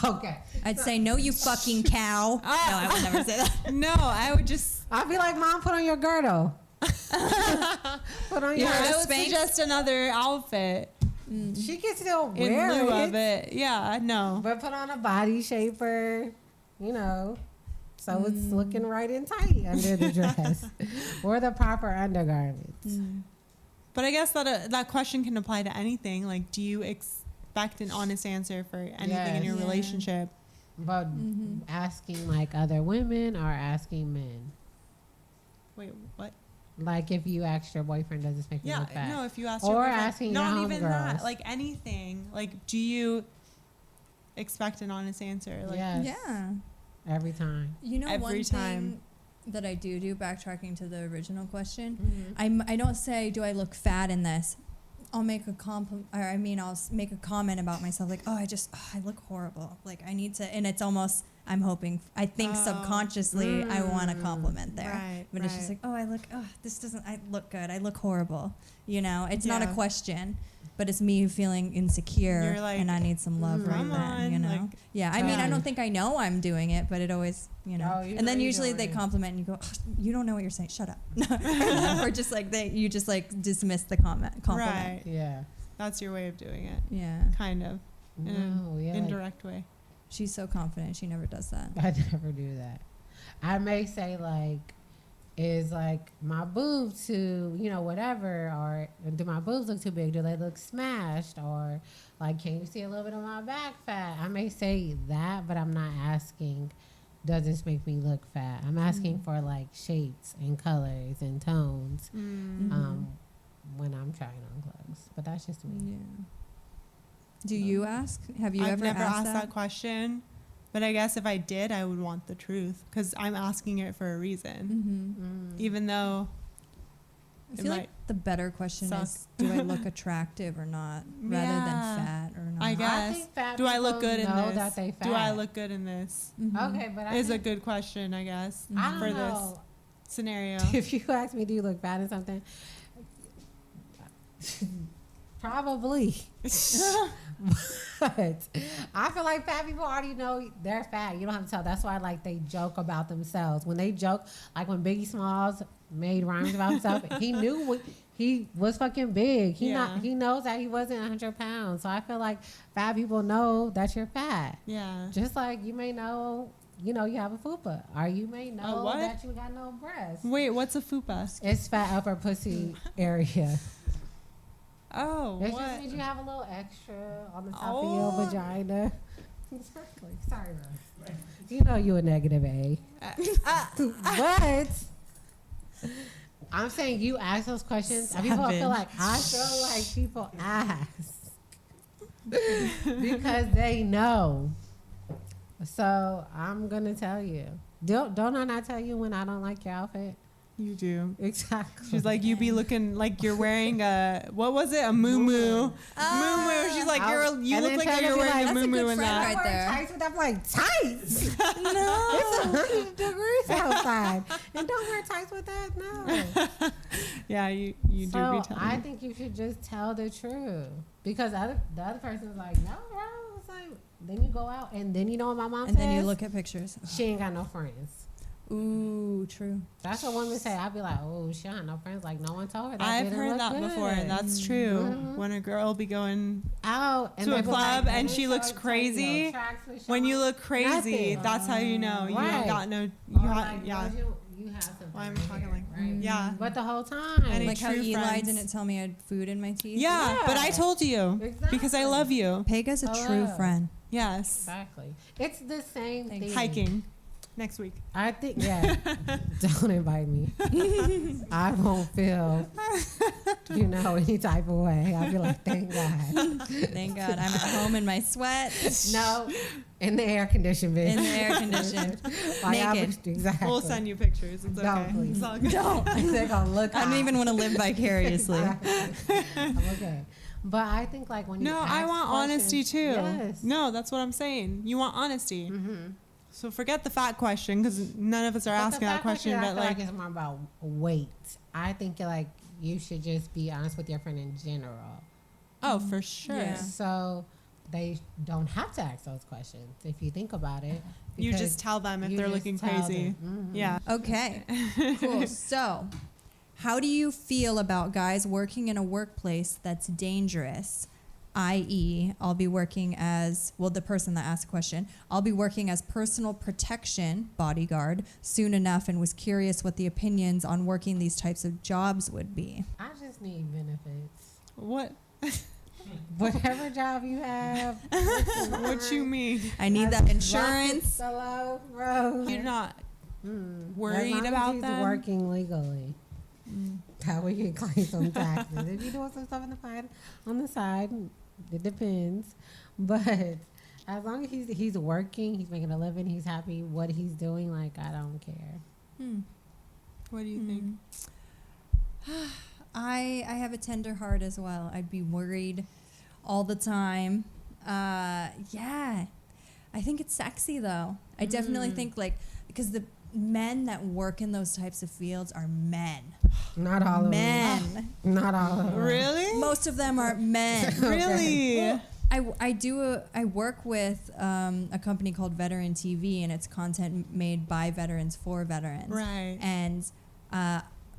B: Okay.
F: I'd say, no, you fucking cow. No, I would never say that.
A: no, I would just.
B: I'd be like, Mom, put on your girdle. Put on your
A: I would
F: Spanx?
A: suggest another outfit
B: She can still
A: in
B: wear
A: lieu
B: it.
A: of it. Yeah, no.
B: But put on a body shaper, you know, so it's looking right and tight under the dress. Or the proper undergarments.
A: But I guess that question can apply to anything. Like, do you expect an honest answer for anything in your
F: Yeah.
A: relationship?
B: But asking like other women or asking men?
A: Wait, what?
B: Like if you ask your boyfriend, does this make me
A: Yeah,
B: look fat?
A: no, if you ask
B: Or
A: your boyfriend,
B: asking
A: not
B: your
A: even
B: homegirls.
A: that, like anything. Like, do you expect an honest answer? Like,
B: Yes.
F: Yeah.
B: Every time.
F: You know,
A: Every
F: one
A: time.
F: thing that I do, backtracking to the original question,
B: Mm-hmm.
F: I don't say, do I look fat in this? I'll make a I'll make a comment about myself, like, oh, I look horrible. Like, I need to, and it's almost, I think
A: Oh.
F: subconsciously I want a compliment there.
A: Right,
F: But it's just
A: right.
F: like, I look good. I look horrible. You know, it's not a
A: Yeah.
F: question, but it's me feeling insecure
A: You're like,
F: and I need some love right
A: come
F: then, you
A: on,
F: know?
A: like,
F: Yeah, I mean, I
B: try.
F: don't think I know I'm doing it, but it always, you know.
B: Oh, you
F: and then
B: know you're
F: usually
B: doing
F: they
B: it.
F: compliment and you go, oh, you don't know what you're saying. Shut up. Or just like you just like dismiss the compliment.
A: right.
B: Yeah.
A: That's your way of doing it,
F: Yeah.
A: kind of, in
B: No,
A: an
B: yeah.
A: indirect way.
F: She's so confident. She never does that.
B: I never do that. I may say like, is like my boobs too, whatever, or do my boobs look too big? Do they look smashed? Or like, can you see a little bit of my back fat? I may say that, but I'm not asking, does this make me look fat? I'm asking for like shapes and colors and tones when I'm trying on clothes. But that's just me.
F: Yeah. Do you ask? Have you
A: I've
F: ever
A: never asked
F: that?
A: that question, but I guess if I did, I would want the truth because I'm asking it for a reason, even though
F: I
A: it
F: feel
A: might
F: like the better question
A: suck.
F: is, do I look attractive or not, rather
A: Yeah.
F: than fat or not?
A: I
B: I
A: guess.
B: think fat
A: Do I look
B: people
A: good in
B: know
A: this?
B: that they
A: Do I
B: fat.
A: look good in this?
B: Okay, but I
A: Is a
B: think,
A: good question, I guess,
B: I don't
A: for
B: know.
A: this scenario.
B: If you ask me, do you look fat or something? Probably. But I feel like fat people already know they're fat. You don't have to tell. That's why like they joke about themselves. When they joke, like when Biggie Smalls made rhymes about himself, he knew he was fucking big. He knows that he wasn't 100 pounds. So I feel like fat people know that you're fat.
A: Yeah.
B: Just like you may know, you have a fupa, or you may know
A: what?
B: that you got no breasts.
A: Wait, what's a fupa?
B: It's fat upper pussy area.
A: Oh,
B: It just
A: what?
B: means you have a little extra on the top
A: Oh.
B: of your vagina. Exactly. Sorry, Rose. You know you a negative A. But I'm saying you ask those questions. And people feel like I feel like people ask because they know. So I'm gonna tell you. Don't I not tell you when I don't like your outfit?
A: You do.
B: Exactly.
A: She's like, you be looking like you're wearing what was it? A moo-moo. Moo-moo. She's like, you
B: And
A: look
B: then
A: like
B: Taylor
A: you're
B: be
A: wearing
B: like,
A: a
B: "That's a
A: moo-moo
F: good
A: in
F: friend
A: that.
F: right there.
B: Tights with, I'm like, tights?
F: No.
B: It's 100 degrees outside. And don't wear tights with that? No.
A: Yeah, you do
B: So
A: be telling
B: I
A: me.
B: think you should just tell the truth. Because the other person's like, no, bro. It's like, then you go out and then you know what my mom
F: And
B: says?
F: then you look at pictures.
B: She ain't got no friends.
F: Ooh, true.
B: That's what women say. I'd be like, oh, she don't have no friends. Like, no one told her that.
A: I've
B: didn't
A: heard
B: look
A: that
B: good.
A: before, and that's true.
B: Mhm.
A: When a girl be going
B: Out and
A: to
B: they
A: a
B: be
A: club
B: like,
A: and
B: "Let
A: she
B: me
A: looks
B: show you
A: crazy,
B: your tracks with
A: when you
B: Sean."
A: look crazy,
B: Nothing.
A: that's how you know you ain't
B: Right.
A: got no. You
B: Or
A: ha-
B: like,
A: yeah.
B: girl, you have something.
A: Why am I
B: right
A: talking
B: here,
A: like?
B: right?
A: Yeah.
B: But the whole time.
A: Any
F: Like how
A: true
F: Eli
A: friends.
F: didn't tell me I had food in my teeth.
A: Yeah, but I
B: Yeah.
A: told you because I
B: Exactly.
A: love you.
F: Pega's a true
B: Hello.
F: friend.
A: Yes.
B: Exactly. It's the same
F: Thank
B: thing.
A: Hiking next week.
B: I think, yeah. Don't invite me. I won't feel, any type of way. I'll be like, thank God.
F: Thank God. I'm at home in my sweat.
B: No, in the air conditioned, bitch.
F: In the air conditioned. Naked.
B: Exactly.
A: We'll send you pictures. It's
B: Don't,
A: okay.
B: please.
A: It's all good.
B: They're gonna look.
F: I don't
B: hot.
F: even want to live vicariously.
B: Exactly. I'm okay. But I think like when you
A: No, I
B: ask
A: want honesty
B: questions-
A: too.
B: Yes.
A: No, that's what I'm saying. You want honesty. So forget the fat question because none of us are
B: But the
A: asking that
B: fact
A: question.
B: I
A: But
B: feel
A: like,
B: it's more about weight. I think like you should just be honest with your friend in general.
A: oh, for sure.
F: Yeah.
B: So they don't have to ask those questions if you think about it.
A: You
B: because
A: just tell them if
B: you
A: they're
B: just
A: looking
B: tell
A: crazy.
B: them. Mhm.
A: Yeah.
F: Okay. Cool. So, how do you feel about guys working in a workplace that's dangerous? I.e., I'll be working as, the person that asked the question, I'll be working as personal protection bodyguard soon enough and was curious what the opinions on working these types of jobs would be.
B: I just need benefits.
A: What?
B: Whatever job you have.
A: What you mean?
F: I need that insurance.
B: Hello, bro.
A: You're not
B: As
A: worried
B: long as
A: about
B: he's
A: them?
B: working legally. That way you can claim some taxes. If you're doing some stuff on the side, it depends. But as long as he's working, he's making a living, he's happy what he's doing, like, I don't care.
A: What do you think?
F: I have a tender heart as well. I'd be worried all the time. Yeah. I think it's sexy though. I definitely think like because the men that work in those types of fields are men.
B: Not all of them.
F: Men.
B: Not all of them.
A: Really?
F: Most of them are men.
A: Really?
F: I work with a company called Veteran TV, and it's content made by veterans for veterans.
A: Right.
F: And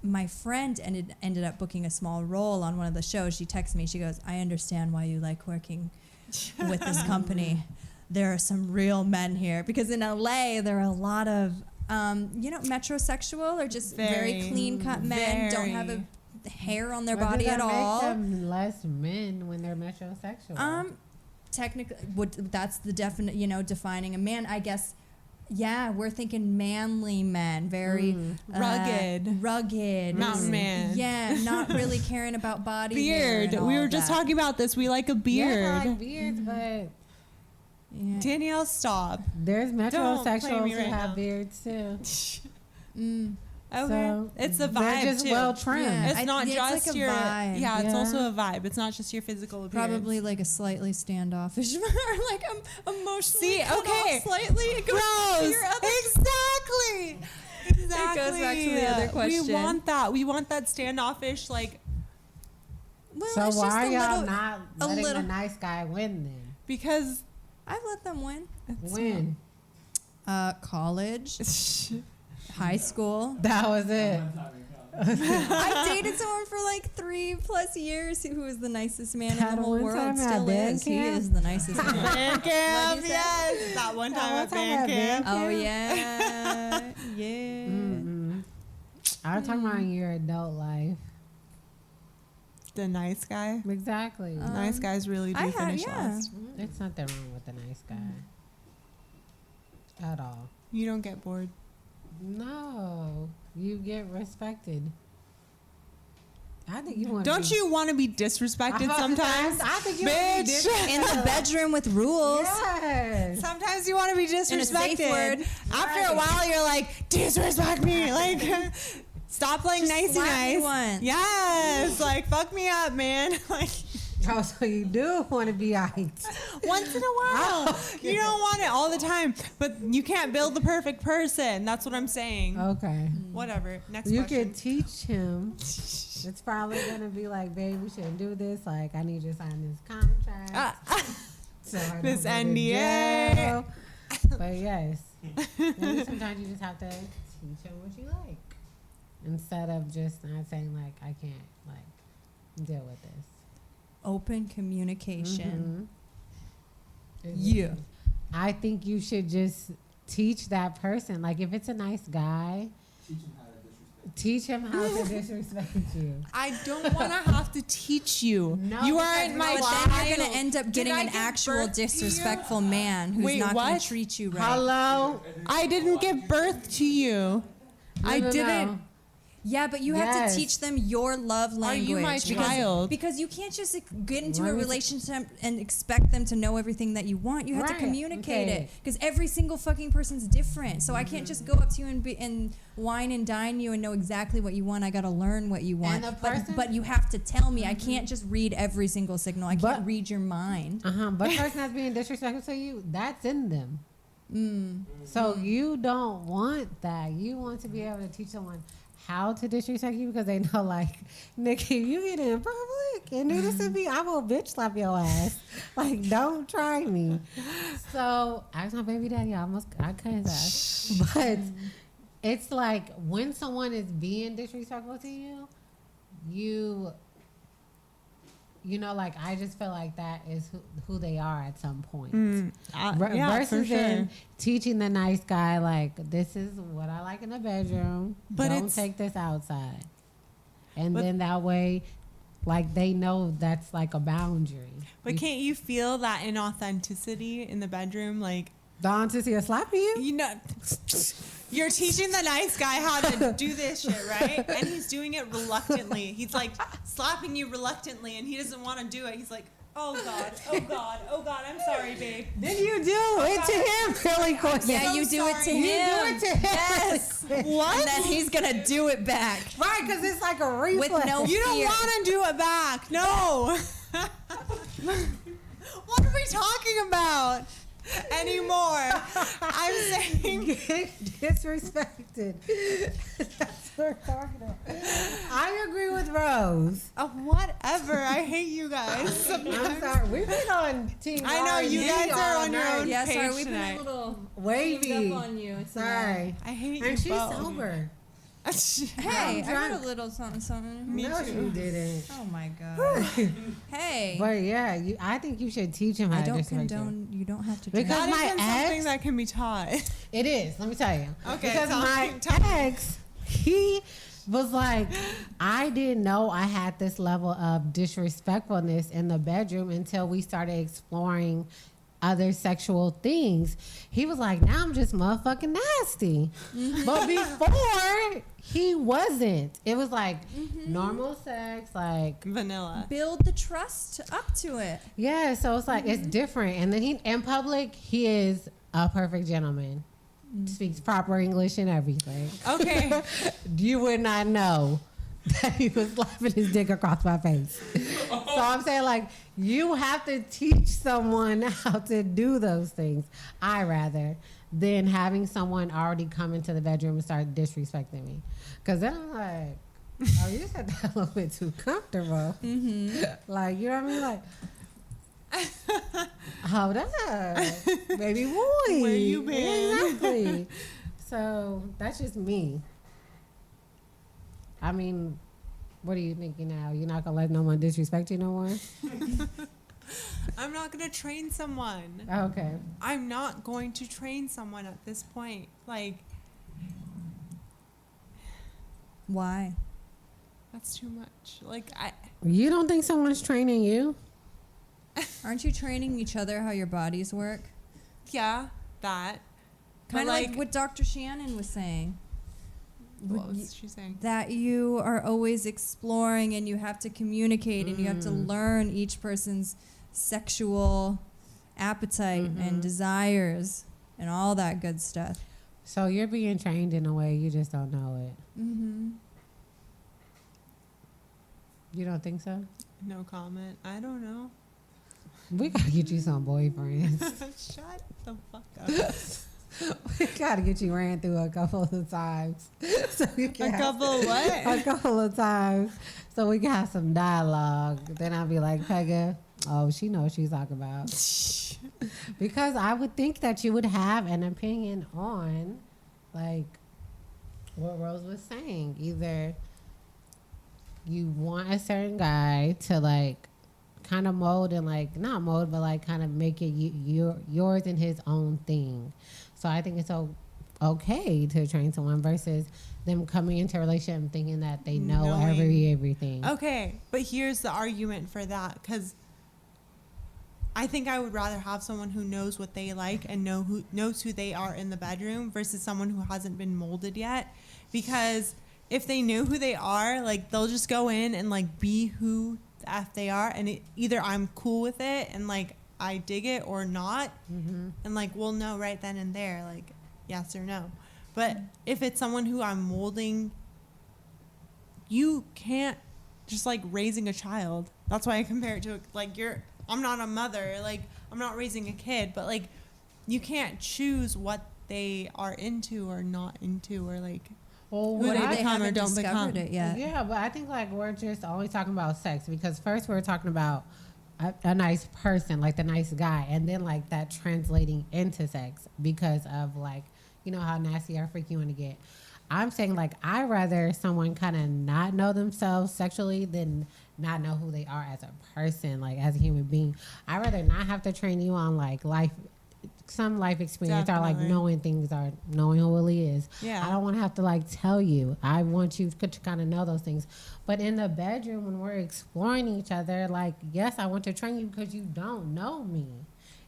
F: my friend ended up booking a small role on one of the shows. She texted me. She goes, "I understand why you like working with this company. There are some real men here because in LA there are a lot of metrosexual or just very clean cut men. Don't have a hair on their body at all.
B: Make them less men when they're metrosexual.
F: Technically, that's the definite, defining a man, I guess. Yeah, we're thinking manly men, very rugged,
A: mountain man.
F: Yeah, not really caring about body
A: Beard.
F: hair and
A: We
F: all
A: were just
F: that.
A: talking about this. We like a beard.
B: Yeah, I like beards, but
F: Yeah.
A: Danielle, stop.
B: there's
A: Don't play
B: metrosexuals
A: me
B: who
A: right
B: have
A: now.
B: beards too.
A: Okay,
B: So
A: it's a
B: they're
A: vibe
B: just
A: too.
B: well trimmed.
F: Yeah.
A: It's not
F: It's
A: just
F: like a
A: your
F: vibe.
A: Yeah, it's
B: Yeah.
A: also a vibe. It's not just your physical appearance.
F: Probably like a slightly standoffish, or like emotionally
A: See,
F: cut
A: okay.
F: off slightly. It goes to
A: Gross.
F: your other
A: Exactly. Exactly.
F: It goes back to the other question.
A: We want that. We want that standoffish, like,
F: Well,
B: So
F: it's
B: why
F: just
B: are
F: a
B: y'all
F: little,
B: not
F: a
B: letting
F: little-
B: the nice guy win then?
A: because
F: I've let them win.
B: When?
F: College, high school.
B: That was it.
F: I dated someone for like 3+ years who was the nicest man in
B: That
F: the whole
B: one
F: world.
B: time at
F: Still
B: band
F: is. He
B: camp?
F: is the nicest man.
A: band camp, yes. That one time at band camp.
F: Oh yeah, yeah.
B: I was talking about in your adult life.
A: The nice guy.
B: Exactly.
A: Nice guys really do
F: I had-
A: finish
F: yeah.
A: last.
B: It's nothing wrong with a nice guy. At all.
A: You don't get bored.
B: No. You get respected. I think you want
A: Don't you want to be disrespected sometimes?
B: I think you
A: Bitch.
B: want to be disrespected.
F: In the bedroom with rules.
B: Yes.
A: Sometimes you want to be
F: In a safe
A: disrespected.
F: word.
A: After a while, you're like, disrespect me. Like, stop playing
F: Just
A: nicey
F: slap me
A: nice.
F: once.
A: Yes, like fuck me up, man. Like
B: Oh, so you do want to be hyped.
A: once in a while. You don't want it all the time, but you can't build the perfect person. That's what I'm saying.
B: Okay.
A: Whatever. Next
B: You
A: question.
B: can teach him. It's probably going to be like, babe, we shouldn't do this. Like, I need you to sign this contract. So I don't
A: This
B: go to
A: NDA.
B: jail. But yes, maybe sometimes you just have to teach him what you like. Instead of just not saying, like, I can't, like, deal with this.
F: Open communication.
B: Mhm.
F: Yeah.
B: I think you should just teach that person. Like, if it's a nice guy, teach him how to disrespect you.
A: I don't want to have to teach you.
B: No,
A: You
B: because
A: aren't my
F: But
A: child.
F: then you're going to end up getting
A: I
F: an
A: give
F: actual
A: birth to you?
F: disrespectful man who's
A: Wait,
F: not going
A: what?
F: to treat you right.
B: Hello?
A: I didn't give birth to you. I
B: No, no,
A: didn't.
B: no.
F: Yeah, but you have
B: Yes.
F: to teach them your love language.
A: you my
F: because-
A: child?
F: Because you can't just get into
B: Why
F: a
B: is it-
F: relationship and expect them to know everything that you want. You have to
B: Right,
F: communicate
B: okay.
F: it because every single fucking person's different. So I can't just go up to you and wine and dine you and know exactly what you want. I got to learn what you want.
B: And the person-
F: but you have to tell me. I can't just read every single signal. I can't
B: But-
F: read your mind.
B: But the person that's being disrespectful to you, that's in them. So you don't want that. You want to be able to teach someone how to disrespect you because they know, like, Nikki, if you get in public and do this to me, I will bitch slap your ass. Like, don't try me. So I was my baby daddy. I cut his ass. But it's like when someone is being disrespectful to you, you know, like, I just feel like that is who they are at some point. Versus in teaching the nice guy, like, this is what I like in the bedroom.
A: But
B: Don't
A: it's-
B: take this outside. And
A: But-
B: then that way, like, they know that's like a boundary.
A: But can't you feel that inauthenticity in the bedroom? Like,
B: Don Sissy is slapping you?
A: You know, you're teaching the nice guy how to do this shit, right? And he's doing it reluctantly. He's like slapping you reluctantly, and he doesn't want to do it. He's like, oh God, oh God, oh God, I'm sorry, babe.
B: Then you do it to him really quick.
F: Yeah, you do it to him.
B: You do it to him.
F: Yes.
A: What?
F: And then he's gonna do it back.
B: Right, because it's like a reflex.
F: With no
A: You don't
F: fear.
A: want to do it back. No. What are we talking about anymore? I'm saying
B: disrespected. That's what we're talking about. I agree with Rose.
A: whatever. I hate you guys.
B: I'm sorry. We've been on team.
A: I know, you
B: R&D
A: guys are
B: all
A: on your
B: night.
A: own.
F: Yeah,
A: Page
F: sorry, we've been
A: tonight.
F: a little
B: Wavy.
F: up on you.
B: Sorry.
A: I hate you
B: And she's
A: both.
B: sober.
F: Hey, I
B: drunk.
F: got a little something, something.
A: Me
B: No,
A: too.
B: you didn't.
F: Oh my God. Hey.
B: But yeah, I think you should teach him how
F: I
B: to
F: don't
B: disrespect you.
F: condone. You don't have to.
B: Because
A: That
B: my
A: isn't something
B: ex-
A: that can be taught.
B: It is. Let me tell you.
A: Okay,
B: Because
A: tell
B: my
A: me, tell me.
B: ex, he was like, I didn't know I had this level of disrespectfulness in the bedroom until we started exploring other sexual things. He was like, now I'm just motherfucking nasty. But before, he wasn't. It was like normal sex, like,
A: Vanilla.
F: Build the trust up to it.
B: yeah, so it's like it's different. And then he in public, he is a perfect gentleman. Speaks proper English and everything.
A: Okay.
B: You would not know that he was slapping his dick across my face. So I'm saying, like, you have to teach someone how to do those things. I rather than having someone already come into the bedroom and start disrespecting me. Because then I'm like, oh, you said that a little bit too comfortable. Like, you know what I mean? Like, hold up, baby boy.
A: Where you been?
B: Exactly. So that's just me. I mean, what are you thinking now? You're not gonna let no one disrespect you no more?
A: I'm not going to train someone.
B: Okay.
A: I'm not going to train someone at this point. Like,
F: Why?
A: that's too much. Like,
B: You don't think someone's training you?
F: Aren't you training each other how your bodies work?
A: yeah, that.
F: Kind
A: But,
F: of like what Dr. Shannon was saying.
A: What was she saying?
F: That you are always exploring and you have to communicate and you have to learn each person's sexual appetite and desires and all that good stuff.
B: So you're being trained in a way you just don't know it.
F: Mm-hmm.
B: You don't think so?
A: No comment. I don't know.
B: We gotta get you some boyfriends.
A: Shut the fuck up.
B: We gotta get you ran through a couple of times. So you
A: A
B: can
A: couple of what?
B: a couple of times so we can have some dialogue. Then I'll be like, Pega, oh, she knows what she's talking about. Because I would think that you would have an opinion on, like, what Rose was saying. Either you want a certain guy to, like, kind of mold and, like, not mold, but, like, kind of make it yours and his own thing. So I think it's okay to train someone versus them coming into a relationship and thinking that they know
A: Knowing.
B: everything.
A: Okay, but here's the argument for that, because I think I would rather have someone who knows what they like and knows who they are in the bedroom versus someone who hasn't been molded yet. Because if they knew who they are, like, they'll just go in and, like, be who the F they are, and either I'm cool with it and, like, I dig it or not, and, like, we'll know right then and there, like, yes or no. But if it's someone who I'm molding, you can't just, like, raising a child. That's why I compare it to, like, I'm not a mother, like, I'm not raising a kid, but, like, you can't choose what they are into or not into, or, like,
B: Well,
A: who
B: what
A: they
B: I-
F: They
A: become or
F: haven't
A: don't
F: discovered
A: become.
F: it yet.
B: Yeah, but I think, like, we're just always talking about sex because first we're talking about a nice person, like the nice guy, and then, like, that translating into sex because of, like, you know how nasty or freaky you want to get. I'm saying, like, I rather someone kind of not know themselves sexually than not know who they are as a person, like, as a human being. I rather not have to train you on, like, some life experience or, like,
A: Definitely.
B: knowing things or knowing who Willie is.
A: Yeah.
B: I don't want to have to, like, tell you. I want you to kind of know those things. But in the bedroom when we're exploring each other, like, yes, I want to train you because you don't know me.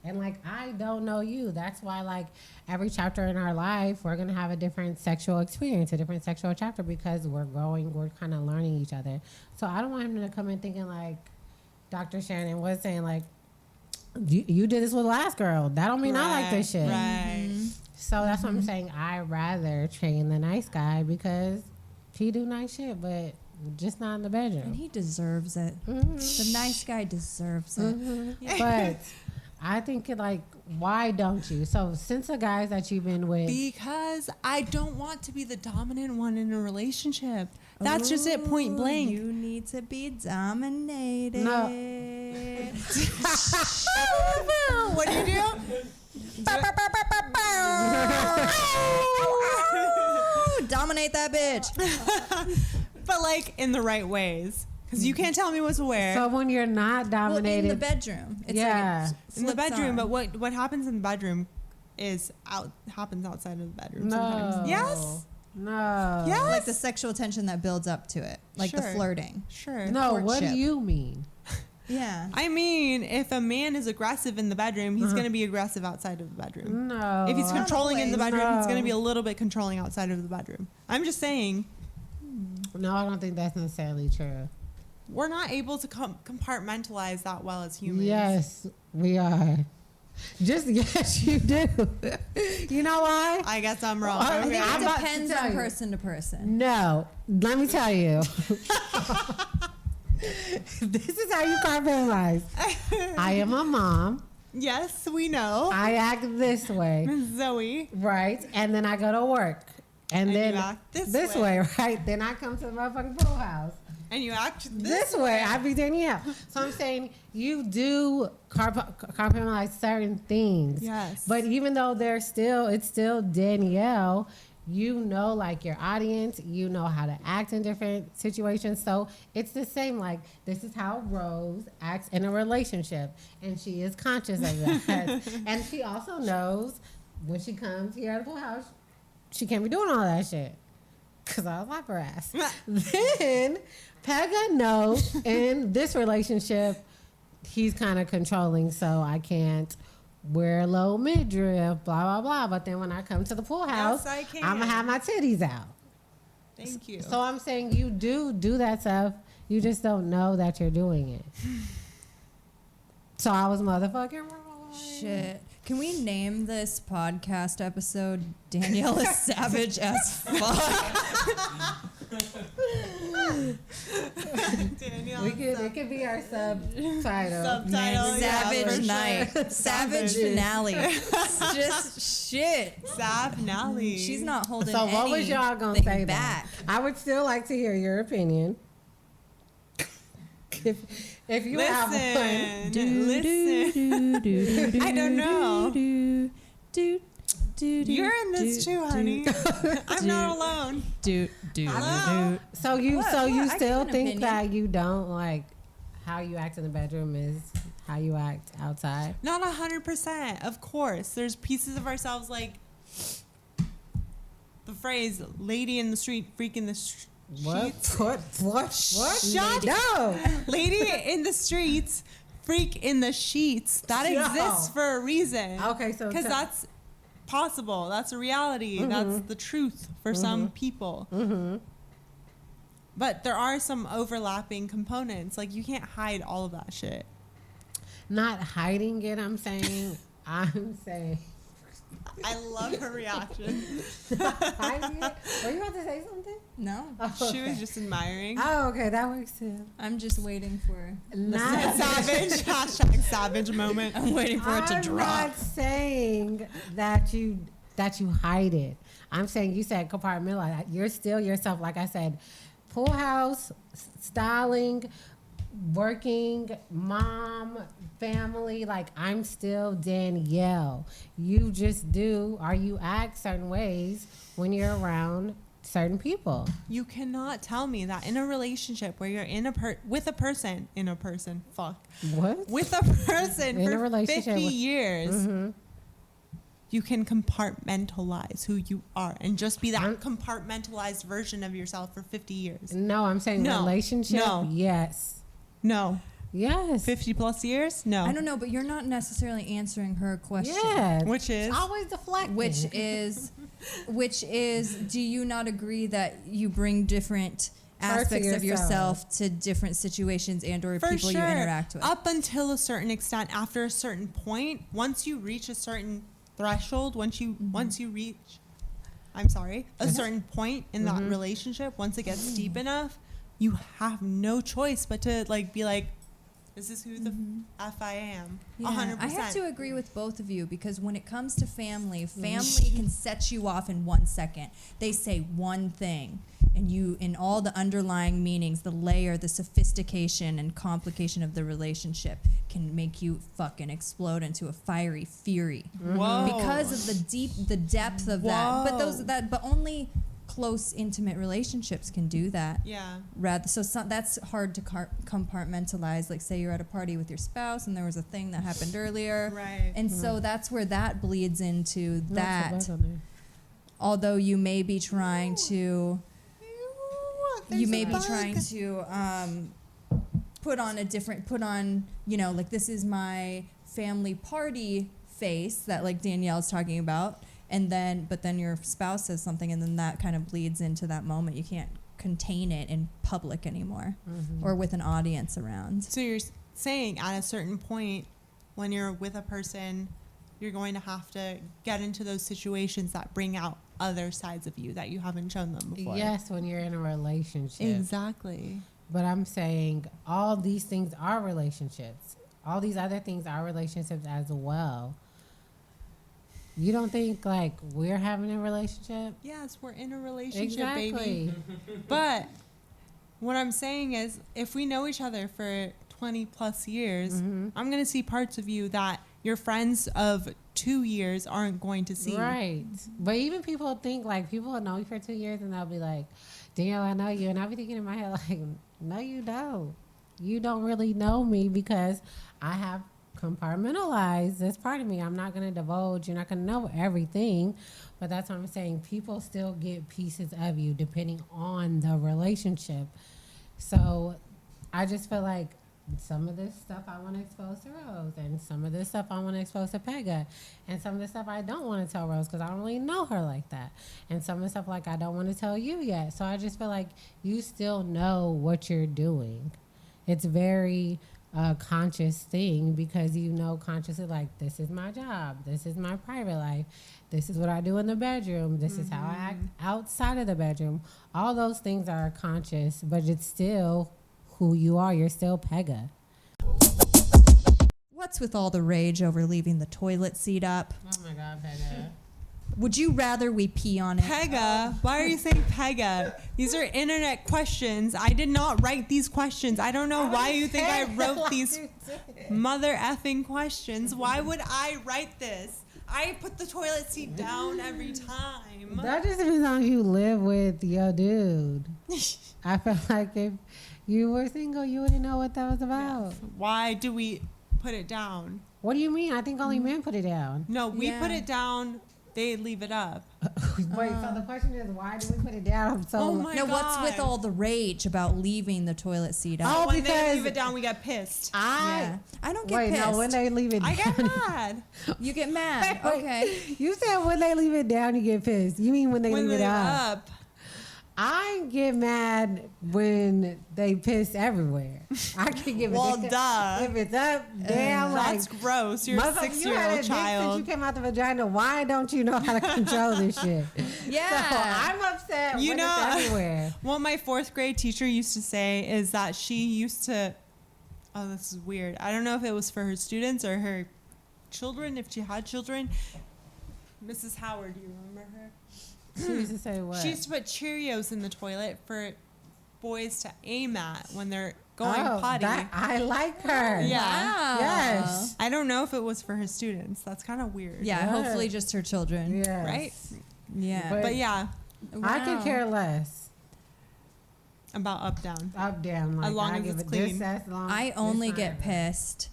B: And like, I don't know you. That's why, like, every chapter in our life, we're going to have a different sexual experience, a different sexual chapter, because we're growing, we're kind of learning each other. So I don't want him to come in thinking like Dr. Shannon was saying, like, you did this with the last girl. That don't mean I like this shit.
A: Right.
B: So that's what I'm saying. I'd rather train the nice guy because he do nice shit, but just not in the
F: And
B: bedroom.
F: he deserves it. The nice guy deserves it.
B: But I think, like, why don't you? So since the guys that you've been with,
A: Because I don't want to be the dominant one in a relationship. That's just it, point blank.
F: You need to be dominated.
B: No.
A: What do you do?
F: Dominate that bitch.
A: But like in the right ways. Because you can't tell me what to wear.
B: so when you're not
F: Well,
B: dominated,
F: in the bedroom. It's
B: Yeah.
F: like it
A: in the
F: flips
A: bedroom,
F: on.
A: but what happens in the bedroom happens outside of the bedroom
B: no,
A: sometimes. Yes?
B: no,
A: Yes?
F: like the sexual tension that builds up to it, like the
A: Sure.
F: flirting.
A: Sure.
B: no. What do
F: courtship.
B: you mean?
F: Yeah.
A: I mean, if a man is aggressive in the bedroom, he's going to be aggressive outside of the bedroom.
B: No,
A: If he's controlling in the bedroom, he's going to be a
B: No.
A: little bit controlling outside of the bedroom. I'm just saying,
B: no, I don't think that's necessarily true.
A: we're not able to compartmentalize that well as humans.
B: Yes, we are. Just yes, you do. You know why?
A: I guess I'm wrong.
B: I
A: Okay.
B: think
F: It
B: I'm about to
F: depends
B: tell
F: on
B: you.
F: person to person.
B: No, let me tell you. This is how you compromise. I am a mom.
A: Yes, we know.
B: I act this way,
A: Zoe.
B: right? And then I go to work. And
A: And
B: then
A: you act this
B: way.
A: way.
B: Right? Then I come to the motherfucking pool house.
A: And you act
B: This way, I be Danielle. So I'm saying you do compromise certain things.
A: Yes.
B: But even though it's still Danielle, you know, like, your audience, you know how to act in different situations. So it's the same. Like, this is how Rose acts in a relationship, and she is conscious of that. And she also knows when she comes here at the pool house, she can't be doing all that shit. Cause I'll slap her ass. Then Pega knows in this relationship, he's kind of controlling, so I can't wear a low midriff, blah blah blah. But then when I come to the pool house,
A: I can.
B: I'm gonna have my titties out.
A: Thank you.
B: So I'm saying you do that stuff. You just don't know that you're doing it. So I was motherfucking wrong.
F: Shit. Can we name this podcast episode Danielle is savage as fuck?
A: Danielle.
B: It could be our subtitle.
A: Subtitle, yeah,
F: Savage
A: for
F: night.
A: sure.
F: Savage finale. Just shit.
A: Sav Nally.
F: She's not holding
B: So what was y'all gonna
F: anything
B: say
F: back.
B: then? I would still like to hear your opinion. If you have one.
A: Listen. I don't know. You're in this too, honey. I'm not alone. Hello?
B: So you
F: What?
B: so you
F: What? I
B: still
F: give an
B: think
F: opinion.
B: that you don't like how you act in the bedroom is how you act outside?
A: Not 100%. Of course. There's pieces of ourselves like the phrase lady in the street, freak in the streets.
B: What?
A: Shut
B: No.
A: Lady in the streets, freak in the sheets. That
B: Yo.
A: exists for a reason.
B: Okay, so
A: Because that's possible. That's a reality. That's the truth for some people. But there are some overlapping components. Like, you can't hide all of that shit.
B: not hiding it. I'm saying.
A: I love her reaction.
B: Hiding it? Were you about to say something?
F: No.
B: Oh,
A: She was
B: okay.
A: just admiring.
B: Oh, okay, that works too.
F: I'm just waiting for
B: Not
A: Savage. Hashtag savage moment.
F: I'm waiting for it to
B: I'm
F: drop.
B: not saying that you hide it. I'm saying you said compartmentalize. You're still yourself. Like I said, pool house, styling, working, mom, family. Like, I'm still Danielle. You just do, or you act certain ways when you're around certain people.
A: You cannot tell me that in a relationship where you're in with a person, fuck,
B: What?
A: with a person
B: In a
A: for
B: relationship
A: 50
B: with-
A: years, you can compartmentalize who you are and just be that compartmentalized version of yourself for 50 years.
B: No, I'm saying
A: No.
B: relationship.
A: No.
B: Yes.
A: No,
B: Yes.
A: 50 plus years? No.
F: I don't know, but you're not necessarily answering her question.
B: Yes.
A: Which is?
B: It's always deflecting.
F: Which is, do you not agree that you bring different aspects of yourself to different situations and or
A: For
F: people
A: sure.
F: you interact with?
A: Up until a certain extent, after a certain point, once you reach a certain threshold, once you reach, a certain point in that relationship, once it gets deep enough, you have no choice but to like be like, this is who the F I am. 100%.
F: I have to agree with both of you because when it comes to family can set you off in 1 second. They say one thing and you, in all the underlying meanings, the layer, the sophistication and complication of the relationship can make you fucking explode into a fiery fury.
A: Whoa.
F: Because of the depth of that.
A: Whoa.
F: But only close, intimate relationships can do that.
A: Yeah.
F: That's hard to compartmentalize. Like, say you're at a party with your spouse and there was a thing that happened earlier,
A: Right.
F: and so that's where that bleeds into that.
B: That's the buzz on
F: Although you may be trying to, put on, you know, like, this is my family party face that like Danielle's talking about. But then your spouse says something, and then that kind of bleeds into that moment. You can't contain it in public anymore, or with an audience around.
A: So you're saying at a certain point, when you're with a person, you're going to have to get into those situations that bring out other sides of you that you haven't shown them before.
B: Yes, when you're in a relationship.
A: Exactly.
B: But I'm saying all these things are relationships. All these other things are relationships as well. You don't think like we're having a relationship?
A: Yes, we're in a relationship,
B: Exactly.
A: baby. But what I'm saying is, if we know each other for 20 plus years, I'm going to see parts of you that your friends of 2 years aren't going to see.
B: Right. But even people think like people will know you for 2 years and they'll be like, Danielle, I know you. And I'll be thinking in my head like, no, you don't. You don't really know me because I have compartmentalize this part of me. I'm not going to divulge. You're not going to know everything, but that's what I'm saying. People still get pieces of you depending on the relationship. So I just feel like some of this stuff I want to expose to Rose, and some of this stuff I want to expose to Pega, and some of the stuff I don't want to tell Rose because I don't really know her like that, and some of the stuff like I don't want to tell you yet. So I just feel like you still know what you're doing. It's very conscious thing because you know consciously like this is my job, this is my private life, this is what I do in the bedroom, this is how I act outside of the bedroom. All those things are conscious, but it's still who you are. You're still Pega.
F: What's with all the rage over leaving the toilet seat up?
B: Oh my God, Pega.
F: Would you rather we pee on it?
A: Pega. Why are you saying Pega? These are internet questions. I did not write these questions. I don't know why you think I wrote these mother effing questions. Why would I write this? I put the toilet seat down every time.
B: That just depends on who you live with your dude. I feel like if you were single, you wouldn't know what that was about.
A: Why do we put it down?
B: What do you mean? I think only men put it down.
A: No, we put it down. They leave it up.
B: Wait, so the question is, why do we put it down? So
A: Oh my
F: No, what's
A: God.
F: with all the rage about leaving the toilet seat up?
B: Oh,
A: When they
B: because
A: leave it down, we get pissed.
F: Yeah. I don't get
B: Wait,
F: pissed.
B: no, when they leave it down.
A: I get mad.
F: You get mad.
B: Wait,
F: Okay.
B: You said when they leave it down, you get pissed. You mean when they
A: When
B: leave it
A: they're
B: up?
A: up.
B: I get mad when they piss everywhere. I can give
A: Well,
B: it.
A: duh.
B: If it's up, down, like
A: That's gross. You're a
B: motherfucker, you had a
A: 6-year-old
B: dick
A: child.
B: since you came out the vagina. Why don't you know how to control this shit?
F: Yeah.
B: So I'm upset
A: You
B: when
A: know-
B: it's everywhere.
A: What my 4th grade teacher used to say is that she used to, oh, this is weird. I don't know if it was for her students or her children, if she had children. Mrs. Howard, do you remember her?
B: She used to say what?
A: She used to put Cheerios in the toilet for boys to aim at when they're going potty.
B: I like her.
A: Yeah.
F: Wow.
B: Yes.
A: I don't know if it was for her students. That's kind of weird.
F: Yeah,
B: Yes.
F: hopefully just her children.
B: Yes.
A: Right?
F: Yeah.
A: But yeah,
B: I
F: Wow.
B: could care less.
A: about up, down.
B: Up, down. Like,
A: As long
B: I
A: as
B: give
A: it's
B: it this,
A: clean.
B: that's long.
F: I
B: this
F: only
B: time.
F: get pissed.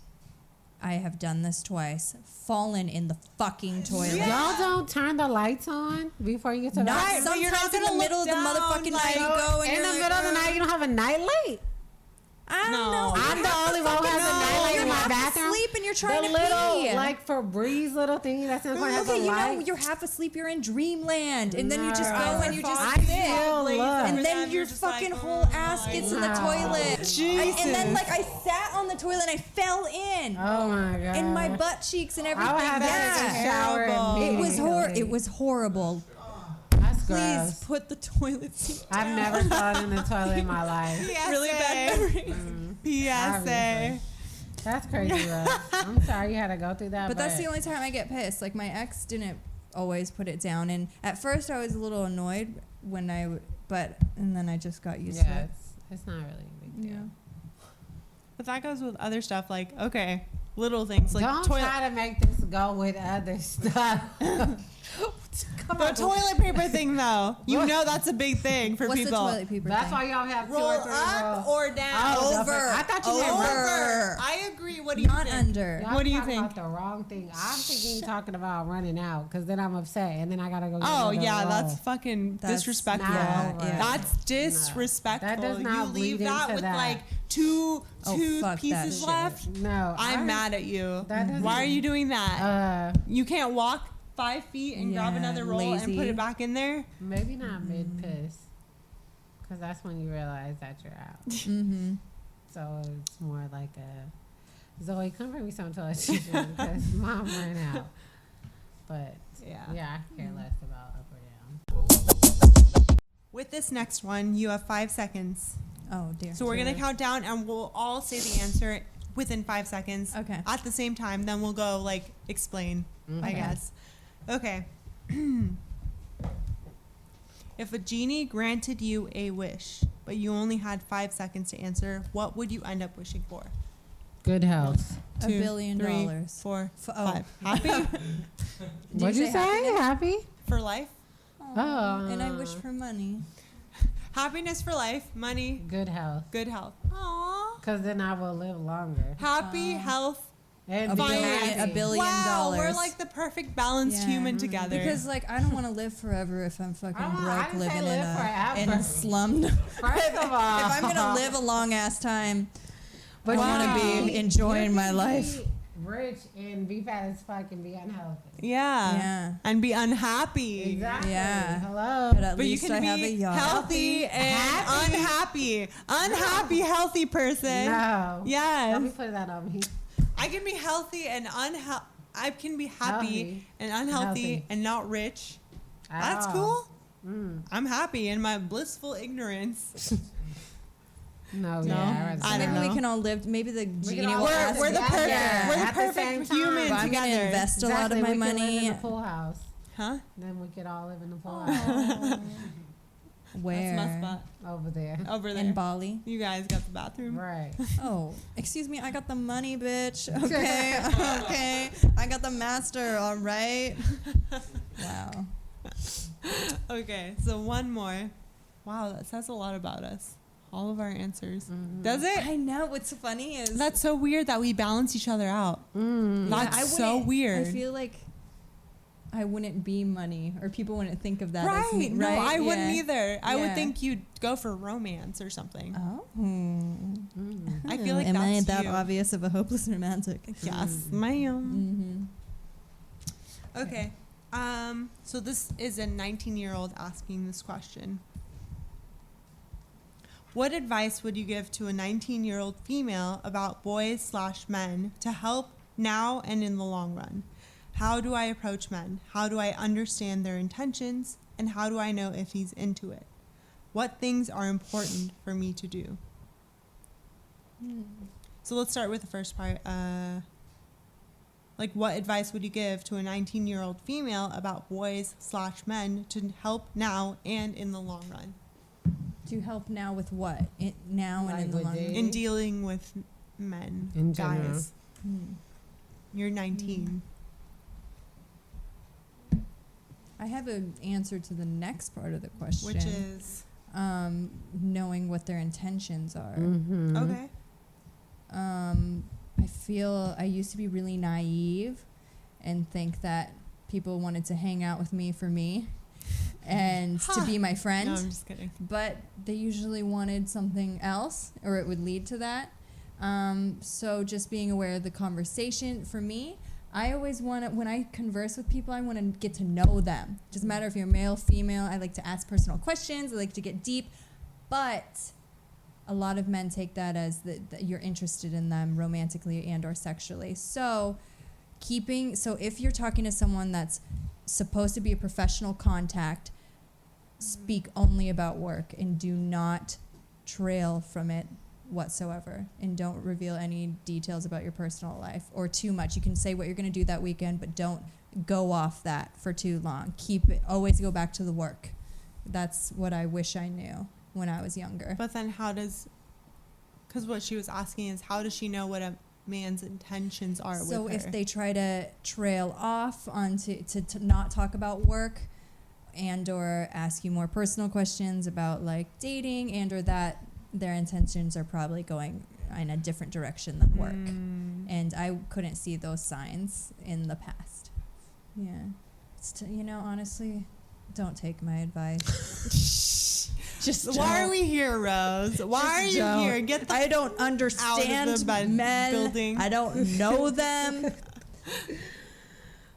F: I have done this twice. Fallen in the fucking toilet.
B: Y'all don't turn the lights on before you get to the
F: Not
A: Right, but you're
F: sometimes
A: not
F: in the
A: gonna
F: middle of
A: look
F: the
A: down,
F: motherfucking night.
A: like,
F: You go and
B: in
F: you're
B: the
F: like,
B: middle of the night. You don't have a night light.
F: I don't
A: No.
F: know.
B: I'm the only one who has
F: you're trying
B: the
F: to
B: little,
F: pee.
B: like Febreze little thingy that's in the corner has a
F: Okay, you know,
B: light.
F: you're half asleep, you're in dreamland, and then you just go
B: No.
F: and you just
B: I
F: sit.
B: still look.
F: And then your fucking whole ass gets in the toilet. And then like I sat on the toilet and I fell in.
B: Oh my god.
F: And my butt cheeks and everything.
B: I would have to take a
F: Yeah.
B: shower.
F: It was
B: immediately.
F: It was horrible.
B: That's
F: Please
B: gross.
F: put the toilet seat down.
B: I've never fallen in the toilet in my life.
A: Really bad memories. PSA.
B: Obviously. That's crazy, Russ. I'm sorry you had to go through that.
F: But that's the only time I get pissed. Like my ex didn't always put it down, and at first I was a little annoyed when and then I just got used to
B: yeah,
F: it.
B: it's not really a big deal.
A: But that goes with other stuff like, okay, little things like
B: Don't
A: toilet.
B: try to make this go with other stuff. Come
A: The
B: on.
A: toilet paper thing, though, you know that's a big thing for
F: What's
A: people.
F: the toilet paper
B: That's
F: thing?
B: why y'all have two
A: Roll
B: or three
A: up
B: rolls.
A: or down.
B: Oh,
F: Over.
B: I thought you meant
F: Over.
A: I agree. What do you
F: Not
A: think?
F: under.
B: Y'all
A: What do you
B: talking
A: think?
B: About the wrong thing. I'm thinking talking about running out because then I'm upset and then I gotta go. Get
A: Oh
B: another
A: yeah,
B: roll.
A: that's fucking
F: That's
A: disrespectful.
B: not right.
A: That's disrespectful.
B: That does not
A: you leave
B: bleed
A: that
B: into
A: with
B: that.
A: like two
F: fuck that
A: pieces
F: shit.
A: left.
B: No,
A: I'm mad at you.
B: That doesn't-
A: Why are you doing that?
B: You
A: You can't walk 5 feet and grab
F: Yeah,
A: another roll and
F: lazy.
A: put it back in there.
B: maybe not mid piss because that's when you realize that you're out.
F: Mm-hmm.
B: So it's more like a Zoe, come bring me some toilet tissue because mom ran out. But
A: Yeah.
B: yeah, I care less about up or down.
A: With this next one, you have 5 seconds.
F: Oh dear.
A: So we're gonna count down and we'll all say the answer within 5 seconds.
F: Okay.
A: At the same time, then we'll go like explain, I
F: Okay.
A: guess. Okay. If a genie granted you a wish, but you only had 5 seconds to answer, what would you end up wishing for?
B: Good health.
F: $1 billion.
A: 4,
F: Oh.
A: 5. Happy
B: What'd you say? Happy?
A: for life.
B: Oh.
F: And I wish for money.
A: Happiness for life. Money.
B: Good health.
A: Good health. Aww.
B: Because then I will live longer.
A: Happy health.
B: And
F: A
B: be
F: billion-
B: happy.
F: a billion
A: Wow, we're
F: dollars.
A: like the perfect balanced
F: Yeah.
A: human together.
F: Because like I don't want to live forever if I'm fucking
B: I
F: broke
B: didn't say
F: living
B: live forever.
F: in slummed.
B: First of all,
F: If I'm gonna live a long ass time,
B: but
F: I wanna be enjoying my life.
B: Rich and be fat as fuck and be unhealthy.
A: yeah.
F: Yeah.
A: And be unhappy.
B: Exactly.
F: Yeah.
B: Hello.
F: But at
A: But you
F: least
A: can
F: I
A: be
F: have a yacht.
A: healthy and unhappy. Unhappy, healthy person.
B: No. Don't be
A: Yes.
B: putting that on me.
A: I can be healthy and unhealthy. I can be happy
B: Healthy.
A: and unhealthy
B: Healthy.
A: and not rich.
B: At
A: That's
B: all.
A: cool.
B: Mm.
A: I'm happy in my blissful ignorance.
B: No,
A: No?
B: yeah.
A: I don't
F: Maybe
A: know.
F: we can all live. Maybe the genie
B: all
F: will
B: live
F: ask
A: We're the
F: me-
A: perfect.
B: Yeah.
A: We're the
B: At the same
A: perfect
B: time.
A: human
F: But I'm gonna
A: together.
F: invest a lot of
B: Exactly,
F: my
B: we could live in
F: money.
B: a pool house.
A: Huh?
B: Then we could all live in a pool house
F: Where?
A: That's my spot
B: over there.
A: over there.
F: In Bali.
A: You guys got the bathroom.
B: Right.
F: Oh, excuse me, I got the money, bitch. Okay, okay. I got the master, all right. Wow.
A: Okay, so one more. Wow, that says a lot about us. All of our answers.
B: Mm-hmm.
A: Does it?
F: I know. What's funny is
A: That's so weird that we balance each other out.
B: Mm.
A: That's
F: I
A: so
F: wouldn't-
A: weird.
F: I feel like I wouldn't be money, or people wouldn't think of that
A: right.
F: as me.
A: No,
F: Right?
A: I wouldn't
F: Yeah.
A: either. I would
F: Yeah.
A: think you'd go for romance or something.
F: Oh.
A: I feel like
F: Am I
A: that's
F: that
A: you.
F: obvious of a hopeless romantic?
A: Yes, ma'am.
F: Mm-hmm.
A: Okay. So this is a 19-year-old asking this question. What advice would you give to a 19-year-old female about boys/men to help now and in the long run? How do I approach men? How do I understand their intentions? And how do I know if he's into it? What things are important for me to do? So let's start with the first part. Like, what advice would you give to a 19-year-old female about boys/men to help now and in the long run?
F: To help now with what? Now and
B: Like
F: in the
B: with
F: long
B: dating?
A: In dealing with men,
B: In general.
A: guys. You're 19.
F: I have an answer to the next part of the question,
A: Which is
F: knowing what their intentions are.
B: Mm-hmm.
A: okay.
F: I feel I used to be really naive and think that people wanted to hang out with me for me and to be my friend.
A: No, I'm just kidding.
F: But they usually wanted something else, or it would lead to that. So just being aware of the conversation. For me, I always want to, when I converse with people, I want to get to know them. Doesn't matter if you're male, female. I like to ask personal questions. I like to get deep. But a lot of men take that as that you're interested in them romantically and or sexually. So if you're talking to someone that's supposed to be a professional contact, speak only about work and do not trail from it whatsoever, and don't reveal any details about your personal life or too much. You can say what you're going to do that weekend, but don't go off that for too long. Always go back to the work. That's what I wish I knew when I was younger.
A: But then because what she was asking is, how does she know what a man's intentions are with her?
F: So if they try to trail off onto to not talk about work and or ask you more personal questions about like dating and or that, their intentions are probably going in a different direction than work. And I couldn't see those signs in the past. Yeah. Honestly, don't take my advice. Just
A: why are we here, Rose? Why are you here? Get the
F: I don't understand
A: out of the
F: men.
A: building.
F: I don't know them.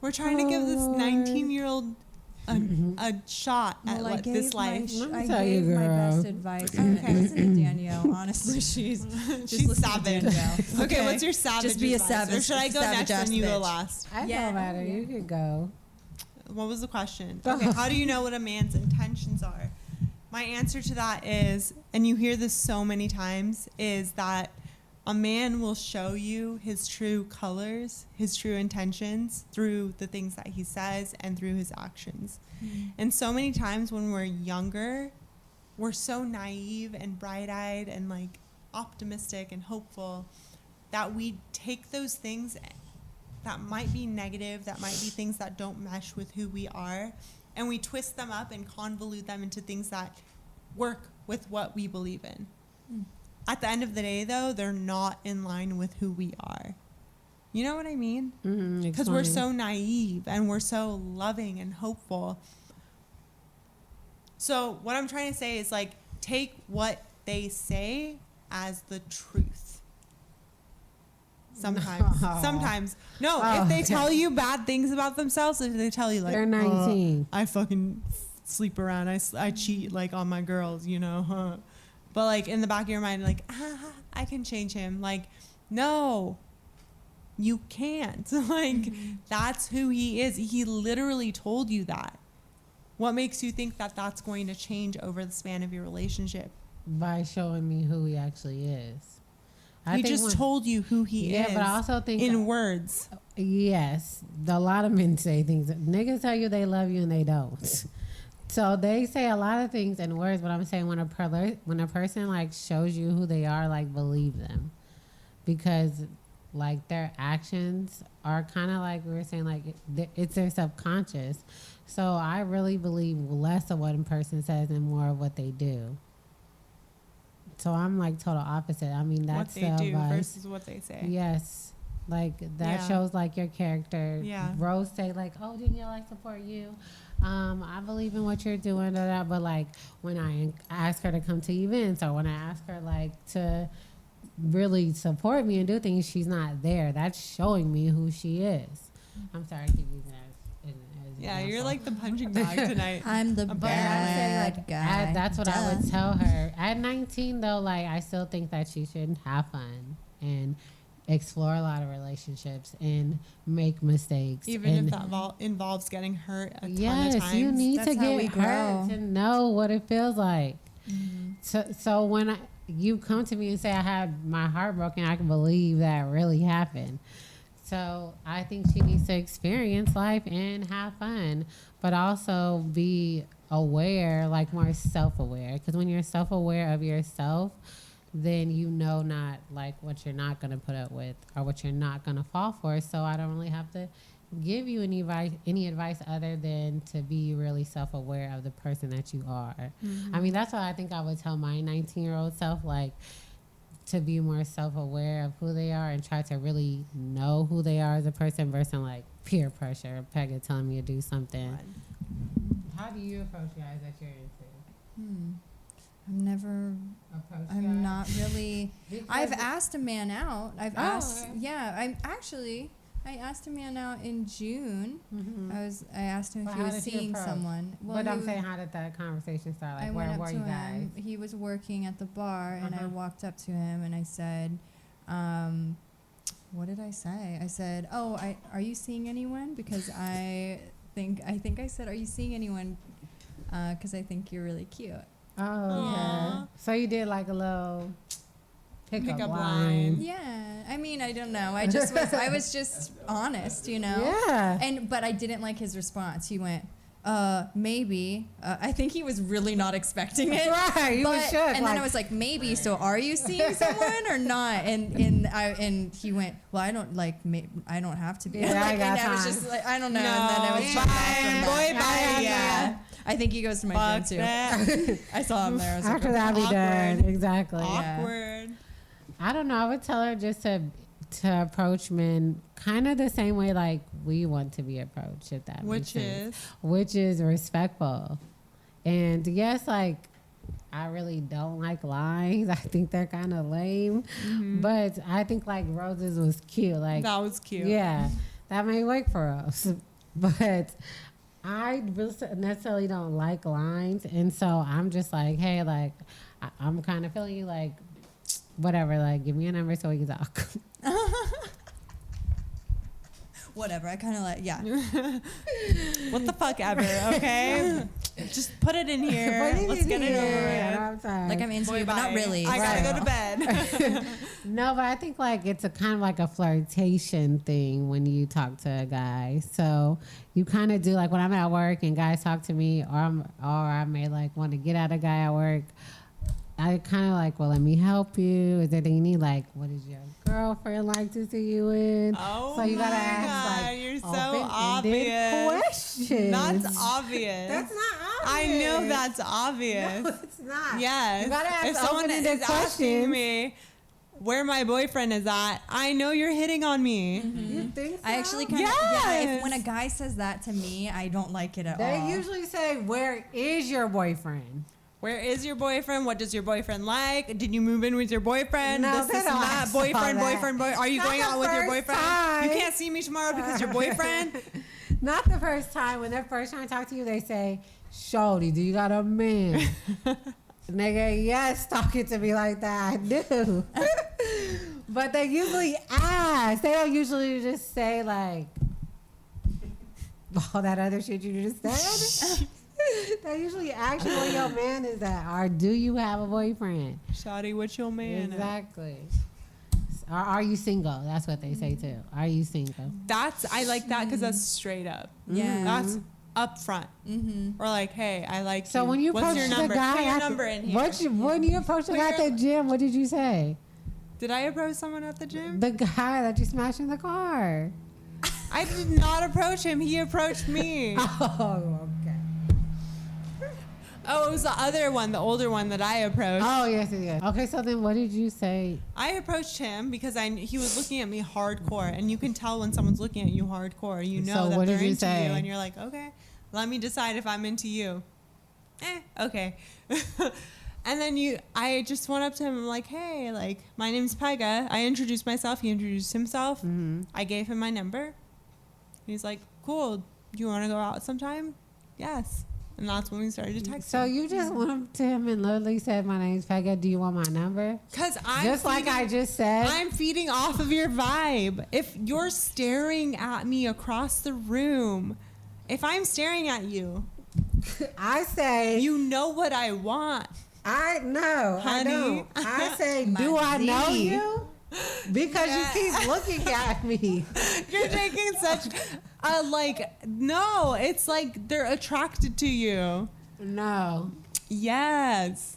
A: We're trying to give this 19-year-old a shot at
F: Well, I gave
A: this life.
F: I
B: tell you,
F: gave my
B: girl.
F: best advice. Listen to Danielle. Honestly, she's listen
A: savage.
F: to Danielle.
A: Okay, what's your savage
F: Just be a
A: advice?
F: savage.
A: Or should I go
F: savage
A: next and you go
F: bitch.
A: last?
B: I
F: Yeah.
B: know about it. You could go.
A: What was the question? Okay, how do you know what a man's intentions are? My answer to that is, and you hear this so many times, is that a man will show you his true colors, his true intentions through the things that he says and through his actions. And so many times when we're younger, we're so naive and bright-eyed and like optimistic and hopeful that we take those things that might be negative, that might be things that don't mesh with who we are, and we twist them up and convolute them into things that work with what we believe in. At the end of the day, though, they're not in line with who we are. You know what I mean? Because we're so naive and we're so loving and hopeful. So what I'm trying to say is, like, take what they say as the truth. Sometimes. No, if they tell you bad things about themselves, if they tell you, like,
B: They're 19.
A: I fucking sleep around, I cheat, like, on my girls, huh? But, like, in the back of your mind, like, I can change him. Like, no, you can't. Like, that's who he is. He literally told you that. What makes you think that that's going to change over the span of your relationship?
B: By showing me who he actually is.
A: He just told you who he is.
B: Yeah, but I also think
A: in words.
B: Yes, a lot of men say things. Niggas tell you they love you and they don't. So they say a lot of things in words, but I'm saying when a person like shows you who they are, like, believe them, because like their actions are kind of like we were saying, like it's their subconscious. So I really believe less of what a person says and more of what they do. So I'm like total opposite. I mean, that's
A: what they do
B: advice
A: versus what they say.
B: Yes. Like that shows like your character.
A: Yeah.
B: Rose say like, oh, Danielle, I support you. I believe in what you're doing. But like when I ask her to come to events or when I ask her like to really support me and do things, she's not there. That's showing me who she is. I'm sorry, I keep using that.
A: Yeah, you're like the punching bag tonight.
F: I'm the bad guy.
B: That's what I would tell her. At 19, though, like I still think that she should have fun and explore a lot of relationships and make mistakes.
A: Even if that involves getting hurt a ton of times.
B: Yes, you need
F: That's
B: to
F: how we
B: get
F: grow.
B: hurt to know what it feels like. So when you come to me and say I had my heart broken, I can believe that really happened. So I think she needs to experience life and have fun, but also be aware, like more self-aware. Because when you're self-aware of yourself, then you know not like what you're not going to put up with or what you're not going to fall for. So I don't really have to give you any advice other than to be really self-aware of the person that you are. I mean, that's what I think I would tell my 19-year-old self, like, to be more self-aware of who they are and try to really know who they are as a person versus like peer pressure, Peggy telling me to do something. How do you approach guys that you're into?
F: I'm not really. I've asked a man out. I asked a man out in June. I asked him if he was seeing someone.
B: Well, but I'm saying, how did that conversation start? Like, where were you guys?
F: He was working at the bar, and I walked up to him and I said, what did I say? I said, "Oh, are you seeing anyone? Because I think I said, are you seeing anyone? Because I think you're really cute."
B: Oh, okay. So you did like a little pickup line.
F: Yeah. I mean, I don't know. I was just honest, you know?
B: Yeah.
F: But I didn't like his response. He went, maybe. I think he was really not expecting it.
B: Right. He was shook.
F: And then I was like, maybe. So are you seeing someone or not? And he went, well, I don't I don't have to be.
B: Yeah, I got
F: I was
B: time.
F: just like, I don't know. And then I was bye. Yeah. I think he goes to my gym too. I saw him there. I was
B: After
F: like,
B: that, be done. Exactly.
A: Awkward.
B: I don't know. I would tell her just to approach men kind of the same way like we want to be approached, if that makes sense. Which is respectful. And yes, like, I really don't like lines. I think they're kind of lame. But I think like roses was cute. Like,
A: That was cute.
B: yeah, that may work for us. But I really necessarily don't like lines. And so I'm just like, hey, like, I'm kind of feeling you, like, whatever, like, give me a number so we can talk.
F: whatever. I kind of like, yeah.
A: What the fuck ever, okay? Just put it in here. Let's get it over with.
F: Like I'm into you, but not really.
A: I gotta go to bed.
B: No, but I think like it's a kind of like a flirtation thing when you talk to a guy. So you kind of do like when I'm at work and guys talk to me, or I may like want to get at a guy at work. I kind of like, well, let me help you. Is there anything you need? Like, what does your girlfriend like to see you in?
A: Oh,
B: so you gotta
A: my
B: ask
A: God,
B: like
A: you're so
B: open-ended
A: obvious.
B: questions.
A: That's obvious.
B: That's not obvious.
A: I know that's obvious.
B: No, it's not.
A: Yes.
B: You gotta ask
A: if someone is
B: open-ended
A: asking
B: questions.
A: me where my boyfriend is at, I know you're hitting on me.
B: You think so?
F: I actually kind of
A: Yes.
F: when a guy says that to me, I don't like it at all.
B: They usually say, "Where is your boyfriend?"
A: Where is your boyfriend? What does your boyfriend like? Did you move in with your boyfriend?
B: No,
A: this
B: they
A: and
B: don't
A: that.
B: ask all
A: Boyfriend,
B: that.
A: boyfriend. Are you
B: Not
A: going
B: the
A: out with your
B: first
A: boyfriend?
B: time.
A: You can't see me tomorrow because your boyfriend?
B: Not the first time. When they're first trying to talk to you, they say, "Shorty, do you got a man?" Nigga, yes, talking to me like that, I do. But they usually ask. They don't usually just say like all that other shit you just said. They usually ask you where your man is at, or do you have a boyfriend?
A: Shawty, what's your man?
B: Exactly. Or are you single? That's what they say too. Are you single?
A: I like that because that's straight up.
F: Yeah.
A: That's up front. Or like, hey, I like
B: So
A: you.
B: when you
A: What's
B: approached
A: your
B: the
A: number?
B: guy
A: Put your
B: at
A: number in here.
B: when you approached the guy at the gym, what did you say?
A: Did I approach someone at the gym?
B: The guy that you smashed in the car.
A: I did not approach him. He approached me.
B: Oh, okay.
A: Oh, it was the other one, the older one that I approached.
B: Oh, yes. Okay, so then what did you say?
A: I approached him because he was looking at me hardcore, and you can tell when someone's looking at you hardcore. You know
B: So
A: that
B: what
A: they're
B: did you
A: into
B: say?
A: you, and you're like, okay, let me decide if I'm into you. Okay. And then I just went up to him. I'm like, hey, like, my name's Pega. I introduced myself. He introduced himself. I gave him my number. He's like, cool. Do you want to go out sometime? Yes. And that's when we started to text.
B: So you just went up to him and literally said, "My name's Pega. Do you want my number?"
A: Because I'm
B: Just like I just said.
A: I'm feeding off of your vibe. If you're staring at me across the room, if I'm staring at you,
B: I say,
A: you know what I want.
B: I know,
A: Honey.
B: I don't. I say, do I know you? Because you keep looking at me.
A: You're taking such a no, it's like they're attracted to you.
B: No.
A: Yes.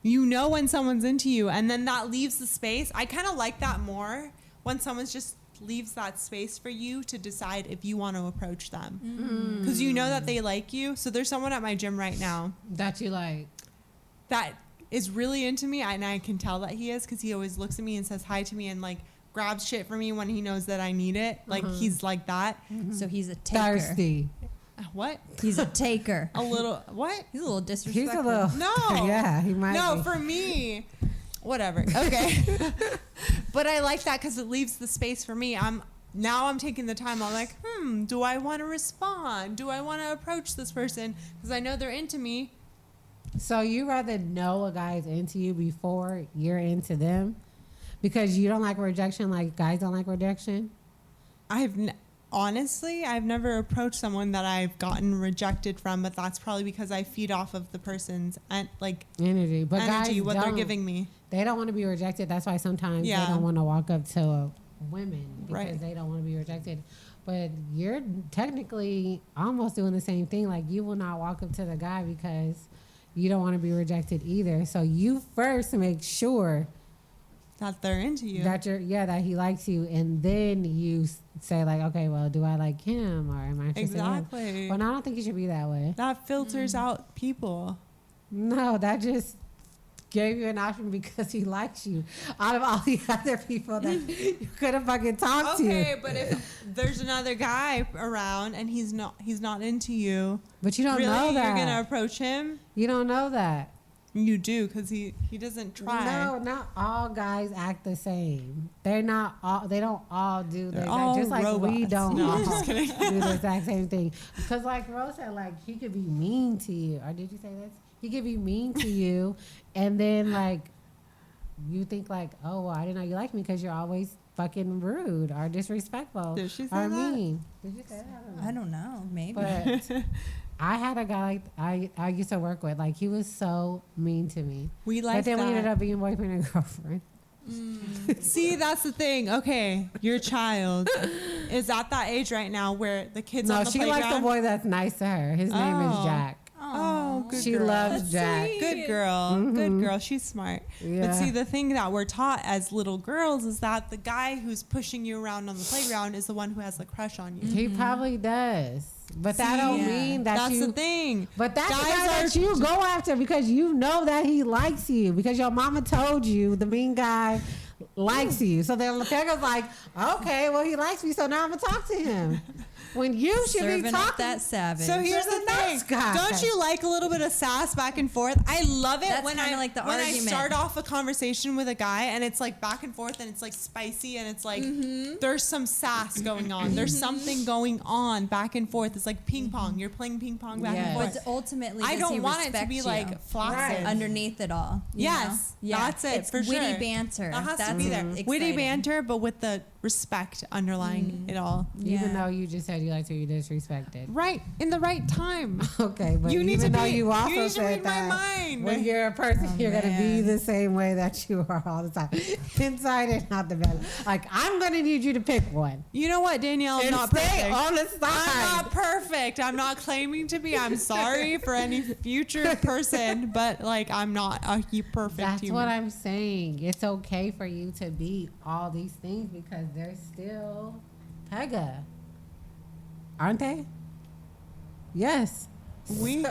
A: You know when someone's into you, and then that leaves the space. I kind of like that more when someone's just leaves that space for you to decide if you want to approach them. Because you know that they like you. So there's someone at my gym right now
B: That you like.
A: that is really into me, and I can tell that he is because he always looks at me and says hi to me and like grabs shit for me when he knows that I need it. Like he's like that.
F: So he's a taker.
B: Thirsty.
A: what?
F: He's a taker.
A: A little what?
F: He's a little disrespectful.
B: He's a little.
A: No.
B: Yeah, he might.
A: No,
B: be.
A: for me, whatever. Okay. But I like that because it leaves the space for me. I'm taking the time. I'm like, do I want to respond? Do I want to approach this person? Because I know they're into me.
B: So you rather know a guy's into you before you're into them, because you don't like rejection, like guys don't like rejection.
A: Honestly, I've never approached someone that I've gotten rejected from, but that's probably because I feed off of the person's
B: Energy, but
A: energy,
B: guys
A: what they're
B: don't.
A: giving me.
B: They don't want to be rejected. That's why sometimes
A: Yeah.
B: they don't want to walk up to women because
A: Right.
B: they don't want to be rejected. But you're technically almost doing the same thing. Like, you will not walk up to the guy because you don't want to be rejected either. So you first make sure
A: That they're into you.
B: that that he likes you, and then you say like, okay, well, do I like him or am I interested in him?
A: Exactly.
B: Well, no, I don't think you should be that way.
A: That filters out people.
B: No, that just gave you an option because he likes you out of all the other people that you could have fucking talked
A: Okay,
B: to.
A: but if there's another guy around and he's not into you,
B: But you don't
A: really,
B: know that.
A: you're gonna approach him?
B: You don't know that.
A: You do, because he doesn't try.
B: No, not all guys act the same. They're not all. They don't all do.
A: They're
B: the
A: all
B: just like we
A: robots.
B: don't
A: No,
B: all
A: I'm just
B: do
A: kidding.
B: the exact same thing. Because like Rose said, like he could be mean to you, or did you say this? He could be mean to you, and then like you think like, oh, well, I didn't know you liked me because you're always fucking rude or disrespectful
A: Did she say
B: or
A: that?
B: mean. Did you say that?
F: I don't know. Maybe.
B: But I had a guy like I used to work with, like he was so mean to me.
A: We like
B: But then we ended
A: that.
B: up being boyfriend and girlfriend.
A: See, that's the thing. Okay, your child is at that age right now where the kids
B: No,
A: on the
B: she
A: playground.
B: likes the boy that's nice to her. His name is
A: Oh.
B: Jack.
A: Oh, good
B: She
A: girl.
B: loves Jack.
A: Good girl. Good girl. She's smart.
B: Yeah.
A: But see, the thing that we're taught as little girls is that the guy who's pushing you around on the playground is the one who has the crush on you.
B: He probably does. But that
A: See,
B: don't
F: yeah.
B: mean that
A: That's
B: you.
A: the thing.
B: But that's the
A: Guys
B: guy that
A: are-
B: you go after because you know that he likes you because your mama told you the mean guy likes you. So then Lefega's like, okay, well he likes me, so now I'm gonna talk to him. When you should
F: Serving
B: be
F: up
B: talking.
F: that savage.
A: So here's
B: He's
A: the
B: a nice
A: thing.
B: guy.
A: Don't you like a little bit of sass back and forth? I love it
F: That's
A: when
F: kinda
A: I
F: like the
A: when I
F: argument.
A: start off a conversation with a guy and it's like back and forth and it's like spicy and it's like there's some sass going on. There's something going on back and forth. It's like ping pong. You're playing ping pong back and
B: Yes.
A: forth.
F: But ultimately,
A: I
F: does he
A: don't want it to
F: respect
A: be
F: you
A: like flaccid.
F: underneath it all. you
A: Yes,
F: know? Yeah,
A: that's it,
F: It's
A: for
F: witty
A: sure.
F: banter.
A: That has
F: That's
A: to be there. Witty
F: exciting.
A: banter, but with the respect underlying it all.
B: Even
F: Yeah.
B: though you just said you liked her, you disrespected.
A: Right, in the right time.
B: Okay, but
A: You need
B: even
A: to
B: though
A: be-
B: you also
A: you need to
B: said
A: read my
B: that
A: mind.
B: when you're a person, you're gonna be
F: man.
B: the same way that you are all the time, inside and out the bed. Like I'm gonna need you to pick one.
A: You know what, Danielle? I'm
B: And
A: not
B: stay
A: perfect.
B: on the
A: I'm
B: side.
A: not perfect. I'm not claiming to be. I'm sorry for any future person, but like I'm not a perfect
B: That's
A: human.
B: what I'm saying. It's okay for you to be all these things because they're still Pega, aren't they? Yes.
A: We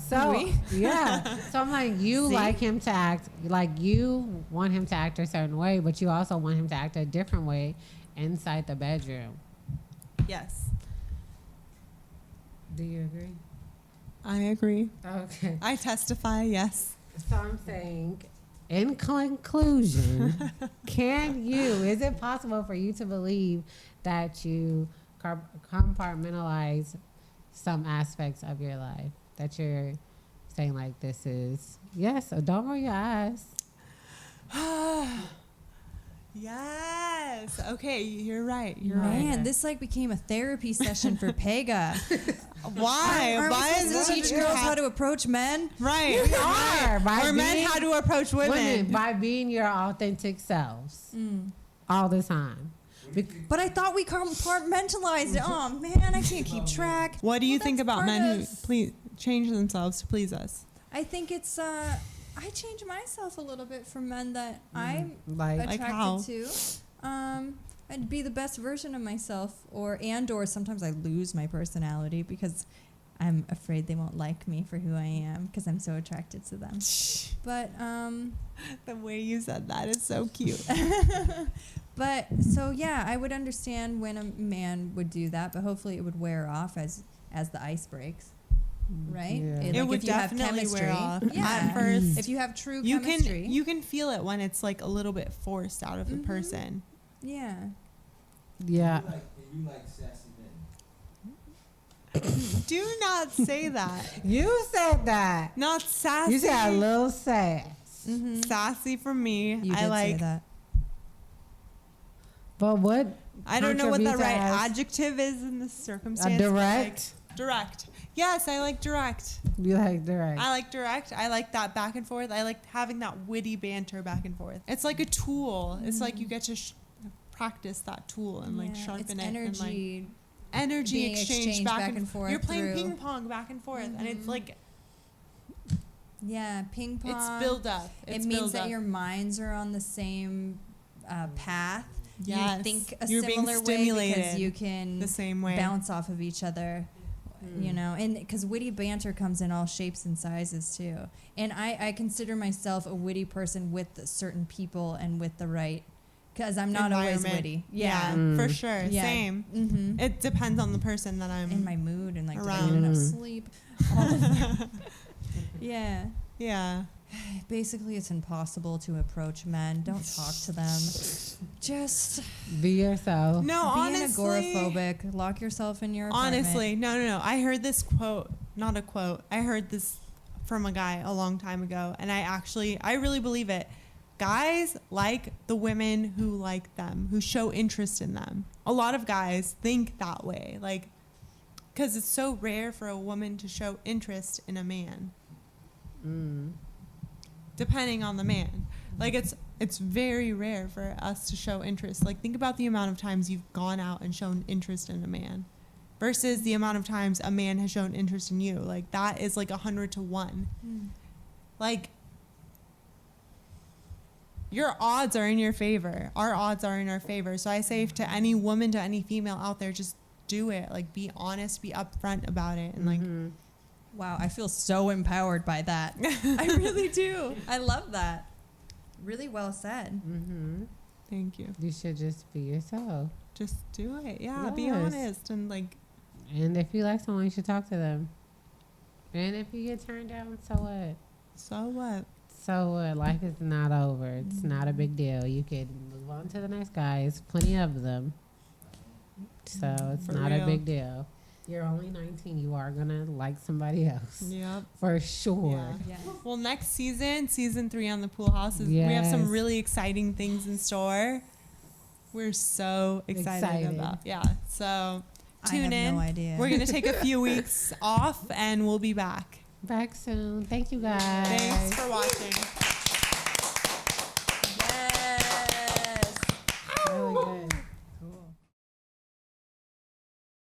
B: So
A: We?
B: yeah. So I'm like, you
A: See?
B: like him to act like you want him to act a certain way, but you also want him to act a different way inside the bedroom.
A: yes,
B: Do you agree?
A: I agree.
B: Okay.
A: I testify. Yes.
B: So I'm saying, in conclusion, is it possible for you to believe that you compartmentalize some aspects of your life? That you're saying like this is, yes, so don't roll your eyes.
A: Yes. Okay, you're right. You're
F: Man,
A: right.
F: this like became a therapy session for Pega.
A: Why?
F: Aren't
A: Why
F: we
A: is
F: supposed to
A: this
F: teach girls how to approach men?
A: Right.
B: We are, by
A: Or men
B: being-
A: how to approach women.
B: by being your authentic selves all the time.
F: But I thought we compartmentalized it. Oh man, I can't keep track.
A: What do you
F: Well,
A: think
F: that's
A: about
F: part
A: men who
F: of-
A: please change themselves to please us?
F: I think it's I change myself a little bit for men that I'm
B: Like,
A: Like
F: attracted
A: how?
F: to. I'd be the best version of myself, or sometimes I lose my personality because I'm afraid they won't like me for who I am because I'm so attracted to them. But
A: The way you said that is so cute.
F: But so yeah, I would understand when a man would do that, but hopefully it would wear off as as the ice breaks. Right?
B: Yeah.
A: It would definitely wear off
F: Yeah.
A: at first.
F: If you have true
A: You
F: chemistry.
A: can feel it when it's like a little bit forced out of the person.
F: Yeah.
B: Yeah.
G: You like sassy men.
A: Do not say that.
B: You said that.
A: Not sassy.
B: You said a little sass.
A: Sassy for me.
F: You
A: I
F: did
A: like.
F: say that.
B: But what?
A: I don't know what the
B: contributes
A: right
B: as
A: adjective is in this circumstance. but,
B: direct?
A: like, direct. Yes, I like direct.
B: You like direct.
A: I like direct. I like that back and forth. I like having that witty banter back and forth. It's like a tool. It's like you get to practice that tool and like
F: Yeah,
A: sharpen
F: it's
A: it and like
F: energy.
A: energy
F: being
A: exchange
F: exchanged
A: back and
F: forth
A: You're playing
F: through-
A: ping pong back and forth, and it's like
F: Yeah, ping pong.
A: it's build up. It's
F: It means
A: build
F: that
A: up.
F: your minds are on the same path.
A: Yes.
F: You think a
A: You're being
F: similar way because
A: stimulated
F: you can
A: the same way.
F: bounce off of each other. You know, and because witty banter comes in all shapes and sizes too. And I consider myself a witty person with certain people and with the right, because I'm not always
A: environment.
F: witty.
A: Yeah, for sure.
F: Yeah.
A: Same.
F: Mm-hmm.
A: It depends on the person that I'm
F: In my mood and like did I
A: around.
F: get enough sleep. All of that. Yeah.
A: Yeah.
F: Basically, it's impossible to approach men. Don't talk to them. Just
B: Be yourself.
A: No,
F: being
A: honestly.
F: agoraphobic. Lock yourself in your apartment.
A: Honestly, no. I heard this quote, not a quote. I heard this from a guy a long time ago, and I really believe it. Guys like the women who like them, who show interest in them. A lot of guys think that way, like, because it's so rare for a woman to show interest in a man. Depending on the man, like it's very rare for us to show interest. Like, think about the amount of times you've gone out and shown interest in a man versus the amount of times a man has shown interest in you. Like, that is like 100 to 1. Like, your odds are in your favor. Our odds are in our favor. So I say to any woman, to any female out there, just do it. Like, be honest, be upfront about it, and like,
F: Wow, I feel so empowered by that. I really do. I love that. Really well said.
A: thank you.
B: You should just be yourself.
A: Just do it. Yeah, be
B: Yes.
A: honest and like.
B: And if you like someone, you should talk to them. And if you get turned down, so what?
A: So what?
B: So what? Life is not over. It's not a big deal. You could move on to the next guy. There's plenty of them. So it's
A: For
B: not
A: real.
B: a big deal. You're only 19. You are going to like somebody else.
A: Yep.
B: For sure.
A: Yeah. Well, next season 3 on the Pool House, we have some
B: Yes.
A: really exciting things in store. We're so excited about. Yeah. So
F: I
A: tune
F: have
A: in.
F: no idea.
A: We're going to take a few weeks off and we'll be back.
B: Back soon. Thank you guys.
A: Thanks for watching.